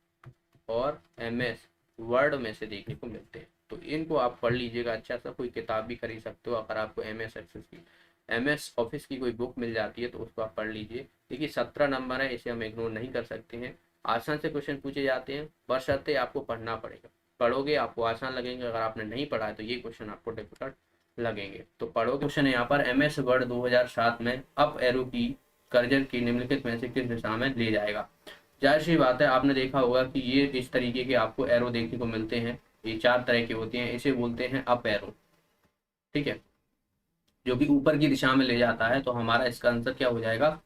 और MS वर्ड में से देखने को मिलते हैं। तो इनको आप पढ़ लीजिएगा अच्छा सा, कोई किताब भी खरीद सकते हो, अगर आपको MS एक्सेल की, MS ऑफिस की कोई बुक मिल जाती है तो उसको आप पढ़ लीजिए। देखिए 17 नंबर है, इसे हम इग्नोर नहीं कर सकते हैं। आसान से क्वेश्चन पूछे जाते हैं, बशर्ते आपको पढ़ना पड़ेगा। पढ़ोगे आपको आसान लगेंगे, अगर आपने नहीं पढ़ा है तो ये क्वेश्चन आपको डिफिकल्ट लगेंगे। तो पढ़ोगे। क्वेश्चन है यहाँ पर, MS वर्ड 2007 में अप एरो की कर्जर की निम्नलिखित में से किस दिशा में ले जाएगा? जाहिर सी बात है, आपने देखा होगा कि ये इस तरीके के आपको एरो देखने को मिलते हैं, ये 4 तरह की होती हैं। इसे बोलते हैं अप एरो, ठीक है, जो कि ऊपर की दिशा में ले जाता है। तो हमारा इसका आंसर क्या हो जाएगा,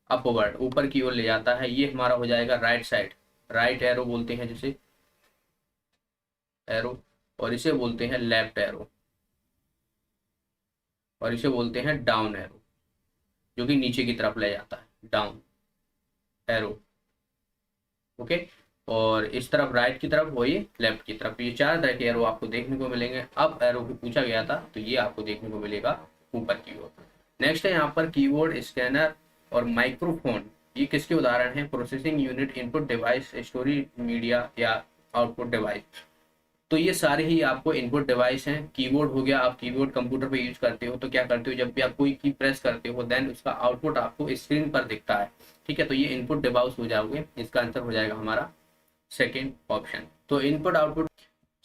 अपवर्ड, ऊपर की ओर ले जाता है। ये हमारा हो जाएगा राइट साइड, राइट एरो बोलते हैं जिसे एरो, और इसे बोलते हैं लेफ्ट एरो, और इसे बोलते हैं डाउन एरो, जो कि नीचे की तरफ ले जाता है, डाउन एरो। ओके, और इस तरफ राइट की तरफ, वही लेफ्ट की तरफ। ये 4 तरह के एरो आपको देखने को मिलेंगे। अब एरो को पूछा गया था तो ये आपको देखने को मिलेगा ऊपर की ओर। नेक्स्ट है यहाँ पर कीबोर्ड, स्कैनर और माइक्रोफोन। ये किसके उदाहरण हैं, processing unit, input device, storage media या आउटपुट डिवाइस। तो ये सारे ही आपको इनपुट डिवाइस हैं। कीबोर्ड हो गया, आप कीबोर्ड कंप्यूटर पे यूज करते हो तो क्या करते हो, जब भी आप कोई की प्रेस करते हो देन उसका आउटपुट आपको स्क्रीन पर दिखता है, ठीक है, तो ये इनपुट डिवाइस हो जाओगे। इसका आंसर हो जाएगा हमारा सेकेंड ऑप्शन। तो इनपुट आउटपुट।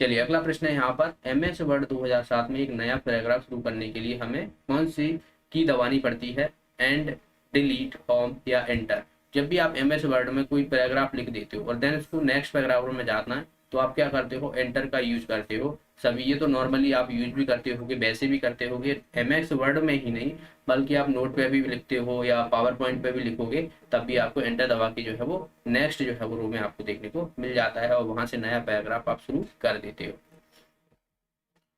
चलिए अगला प्रश्न है यहाँ पर, MS वर्ड 2007 में एक नया पैराग्राफ शुरू करने के लिए हमें कौन सी की दबानी पड़ती है, एंड, डिलीट, होम या एंटर। जब भी आप MS वर्ड में कोई पैराग्राफ लिख देते हो और देन उसको नेक्स्ट पैराग्राफ में जाना है तो आप क्या करते हो, एंटर का यूज करते हो। सभी ये तो नॉर्मली आप यूज भी करते होगे, वैसे भी करते होगे। MS वर्ड में ही नहीं बल्कि आप नोट पे भी लिखते हो या पावर पॉइंट पे भी लिखोगे, तब भी आपको एंटर दबा के जो है वो नेक्स्ट जो है वो रो में आपको देखने को मिल जाता है और वहां से नया पैराग्राफ आप शुरू कर देते हो।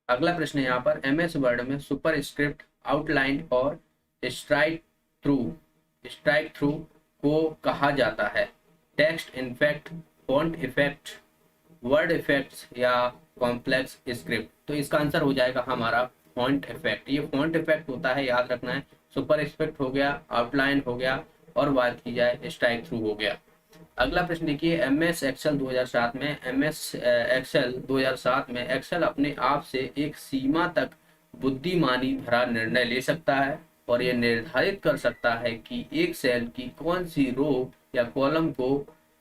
अगला प्रश्न है यहाँ पर, MS वर्ड में सुपर स्क्रिप्ट, आउटलाइन और स्ट्राइक थ्रू, स्ट्राइक थ्रू को कहा जाता है, text effect, font effect, word effects या कॉम्प्लेक्स स्क्रिप्ट। तो इसका आंसर हो जाएगा हमारा फॉन्ट इफेक्ट। ये फॉन्ट इफेक्ट होता है, याद रखना है। सुपर स्क्रिप्ट हो गया, आउटलाइन हो गया, और बात की जाए स्ट्राइक थ्रू हो गया। अगला प्रश्न देखिए, MS एक्सेल 2007 में, MS एक्सेल 2007 में एक्सेल अपने आप से एक सीमा तक बुद्धिमानी भरा निर्णय ले सकता है और यह निर्धारित कर सकता है कि एक सेल की कौन सी रो या कॉलम को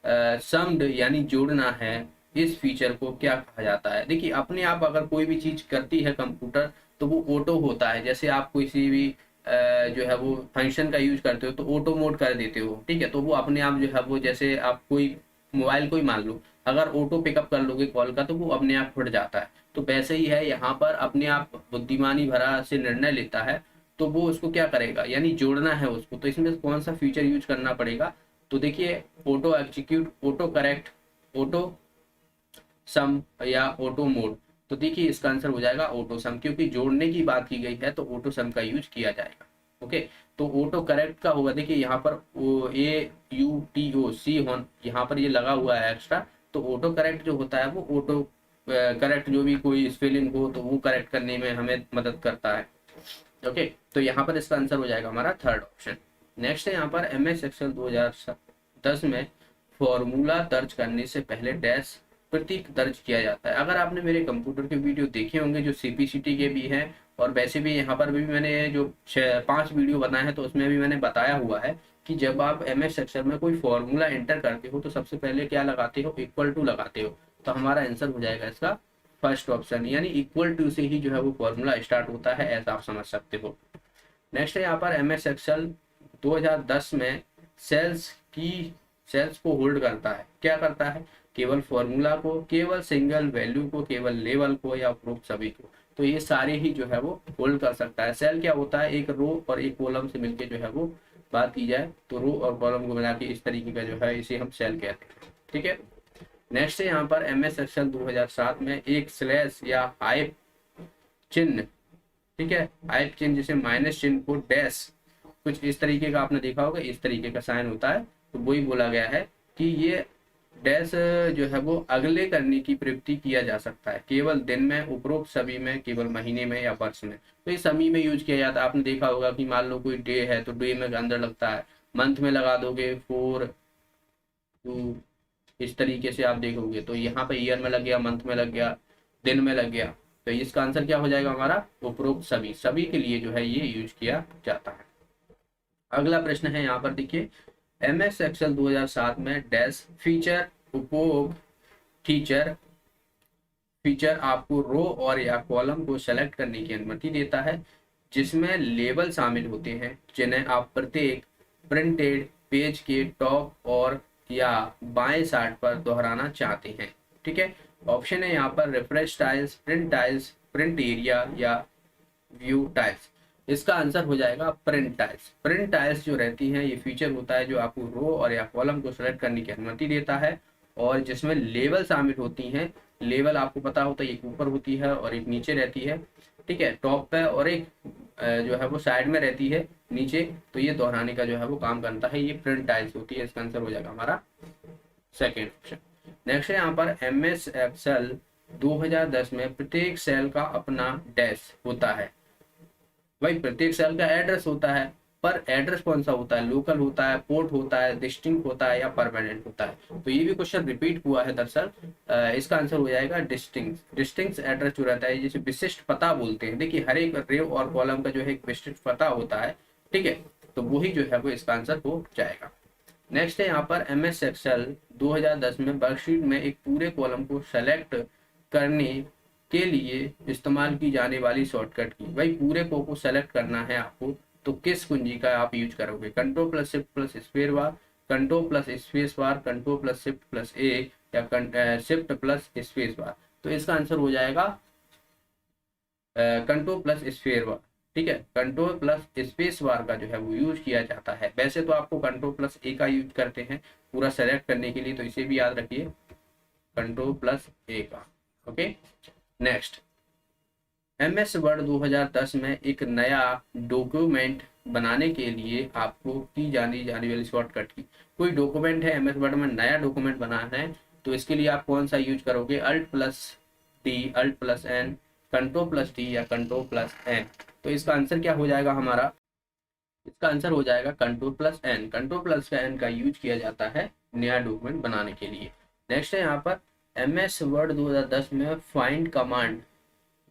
समड यानी जोड़ना है। इस फीचर को क्या कहा जाता है। देखिए अपने आप अगर कोई भी चीज करती है कंप्यूटर तो वो ऑटो होता है। जैसे आप किसी भी जो है वो फंक्शन का यूज करते हो तो ऑटो मोड कर देते हो, ठीक है, तो वो अपने आप जो है वो, जैसे आप कोई मोबाइल को ही मान लो, अगर ऑटो पिकअप कर लोगे कॉल का तो वो अपने आप फट जाता है। तो वैसे ही है यहाँ पर, अपने आप बुद्धिमानी भरा से निर्णय लेता है तो वो उसको क्या करेगा, यानी जोड़ना है उसको। तो इसमें कौन सा फीचर यूज करना पड़ेगा, तो देखिए auto execute, auto correct, auto सम या ऑटो मोड। तो देखिए इसका आंसर हो जाएगा ऑटो सम, क्योंकि जोड़ने की बात की गई है तो ऑटो सम का यूज किया जाएगा। ओके, तो ऑटो करेक्ट का होगा, देखिए यहाँ पर AUTOC यहाँ पर ये लगा हुआ है एक्स्ट्रा। तो ऑटो करेक्ट जो होता है वो ऑटो करेक्ट, जो भी कोई स्पेलिंग हो तो वो करेक्ट करने में हमें मदद करता है। ओके, तो यहाँ पर इसका आंसर हो जाएगा हमारा थर्ड ऑप्शन। नेक्स्ट है यहाँ पर, MS एक्सेल 2010 में फॉर्मूला दर्ज करने से पहले डैश प्रतीक दर्ज किया जाता है। अगर आपने मेरे कंप्यूटर के वीडियो देखे होंगे जो CPCT के भी हैं, और वैसे भी यहाँ पर भी मैंने जो 5 वीडियो बनाए हैं तो उसमें भी मैंने बताया हुआ है कि जब आप MS एक्सेल में कोई फॉर्मूला एंटर करते हो तो सबसे पहले क्या लगाते हो, इक्वल टू लगाते हो। तो हमारा आंसर हो जाएगा इसका फर्स्ट ऑप्शन, यानी इक्वल टू से ही जो है वो फॉर्मूला स्टार्ट होता है, ऐसा आप समझ सकते हो। नेक्स्ट है यहाँ पर, MS एक्सेल 2010 में सेल्स को होल्ड करता है। क्या करता है, केवल फॉर्मूला को, केवल सिंगल वैल्यू को, केवल लेवल को, या उपरोक्त सभी को। तो ये सारे ही जो है वो होल्ड कर सकता है। सेल क्या होता है, एक रो और एक कॉलम से मिलके जो है वो, बात की जाए तो रो और कॉलम को मिला के इस तरीके का जो है इसे हम सेल कहते हैं, ठीक है। नेक्स्ट है यहाँ पर, MS एक्सेल 2007 में एक स्लैश या हाइप चिन्ह, ठीक है, हाइप चिन्ह जिसे माइनस चिन्ह को डैश, कुछ इस तरीके का आपने देखा होगा, इस तरीके का साइन होता है। तो वही बोला गया है कि ये डैश जो है वो अगले करने की प्रवृत्ति किया जा सकता है, केवल दिन में, उपरोक्त सभी में, केवल महीने में या वर्ष में। तो ये सभी में यूज किया जाता है। आपने देखा होगा कि मान लो कोई डे है तो डे में अंदर लगता है, मंथ में लगा दोगे 4 2, इस तरीके से आप देखोगे तो यहाँ पे ईयर में लग गया, मंथ में लग गया, दिन में लग गया। तो इसका आंसर क्या हो जाएगा हमारा, उपरोक्त सभी, सभी के लिए जो है ये यूज किया जाता है। अगला प्रश्न है यहाँ पर देखिए, MS एक्सेल 2007 में डैश फीचर उपभोग फीचर आपको रो और या कॉलम को सेलेक्ट करने की अनुमति देता है जिसमें लेबल शामिल होते हैं जिन्हें आप प्रत्येक प्रिंटेड पेज के टॉप और या बाएं साइड पर दोहराना चाहते हैं, ठीक है। ऑप्शन है यहाँ पर रिफ्रेश टाइल्स, प्रिंट एरिया या व्यू टाइल्स। इसका आंसर हो जाएगा प्रिंट टाइल्स। प्रिंट टाइल्स जो रहती हैं ये फीचर होता है जो आपको रो और या कॉलम को सेलेक्ट करने की अनुमति देता है और जिसमें लेवल शामिल होती हैं। लेवल आपको पता होता है एक ऊपर होती है और एक नीचे रहती है, ठीक है, टॉप पे, और एक जो है वो साइड में रहती है नीचे। तो ये दोहराने का जो है वो काम करता है, ये प्रिंट टाइल्स होती है। इसका आंसर हो जाएगा हमारा सेकेंड ऑप्शन। नेक्स्ट है यहाँ पर एम एस एक्सेल 2010 में प्रत्येक सेल का अपना डैश होता है। भाई प्रत्येक सेल का एड्रेस होता है, पर एड्रेस कौन सा होता है? लोकल होता है, पोर्ट होता है, डिस्टिंक्ट होता है या परमानेंट होता है? तो ये भी क्वेश्चन रिपीट हुआ है दरअसल। इसका आंसर हो जाएगा डिस्टिंक्ट। डिस्टिंक्ट एड्रेस जो रहता है जिसे विशिष्ट पता बोलते हैं। देखिए हर एक रो और कॉलम का जो है एक विशिष्ट पता होता है, ठीक है, तो वही जो है वो इसका आंसर हो जाएगा। नेक्स्ट है यहाँ पर एम एस एक्सेल 2010 में वर्कशीट में एक पूरे कॉलम को सेलेक्ट करने के लिए इस्तेमाल की जाने वाली शॉर्टकट की। भाई पूरे को सेलेक्ट करना है आपको, तो किस कुंजी का आप यूज करोगे? Control plus shift plus space bar, control plus space bar, control plus shift plus A या शिफ्ट प्लस स्पेस बार? तो इसका आंसर हो जाएगा कंट्रोल प्लस स्पेस बार, ठीक है। कंट्रोल प्लस स्पेस बार का जो है वो यूज किया जाता है। वैसे तो आपको कंट्रोल प्लस ए का यूज करते हैं पूरा सेलेक्ट करने के लिए, तो इसे भी याद रखिए, कंट्रोल प्लस ए का। Okay, next M S Word 2010 में एक नया डॉक्यूमेंट बनाने के लिए आपको की जानी वाली शॉर्टकट की। कोई डॉक्यूमेंट है, एम एस वर्ड में नया डॉक्यूमेंट बनाना है, तो इसके लिए आप कौन सा यूज करोगे? Alt plus D, alt plus N, control plus D या कंट्रोल प्लस एन? तो इसका आंसर क्या हो जाएगा हमारा? इसका आंसर हो जाएगा control plus N. Control plus N का यूज किया जाता है नया डॉक्यूमेंट बनाने के लिए। नेक्स्ट है यहाँ पर एम एस वर्ड 2010 में फाइंड कमांड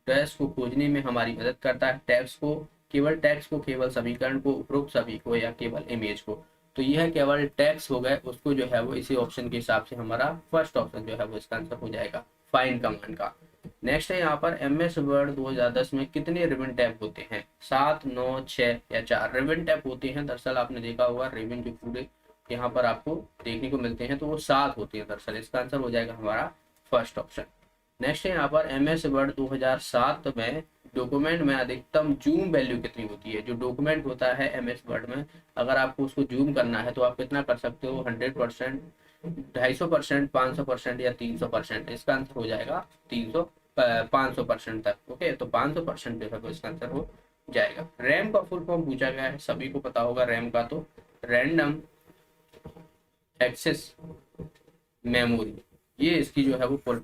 टेक्स्ट को खोजने में हमारी मदद करता है। टेक्स्ट को, केवल समीकरण को, उपरोक्त सभी को या केवल इमेज को? तो यह केवल टेक्स्ट हो गए, उसको जो है वो इसी ऑप्शन के हिसाब से हमारा फर्स्ट ऑप्शन जो है वो इसका आंसर हो जाएगा फाइंड कमांड का। नेक्स्ट है यहाँ पर एम एस वर्ड 2010 में कितने रिबन टैब होते हैं? 7, 9, 6 या 4 रिबन टैब होते हैं। दरअसल आपने देखा होगा रिबन जो पूरे यहाँ पर आपको देखने को मिलते हैं तो वो 7 होते हैं दरअसल। इसका आंसर हो जाएगा हमारा फर्स्ट ऑप्शन। नेक्स्ट है यहाँ पर एम एस वर्ड 2007 में डॉक्यूमेंट में अधिकतम जूम वैल्यू कितनी होती है? जो डॉक्यूमेंट होता है एम एस वर्ड में, अगर आपको उसको जूम करना है तो आप कितना कर सकते हो? 100%, 250%, 500% या 300%? इसका आंसर हो जाएगा 500% तक। ओके, तो 500% जो है वो इसका आंसर हो जाएगा। रैम का फुल फॉर्म पूछा गया है, सभी को पता होगा रैम का, तो रैंडम एक्सेस मेमोरी, ये इसकी जो है वो फुल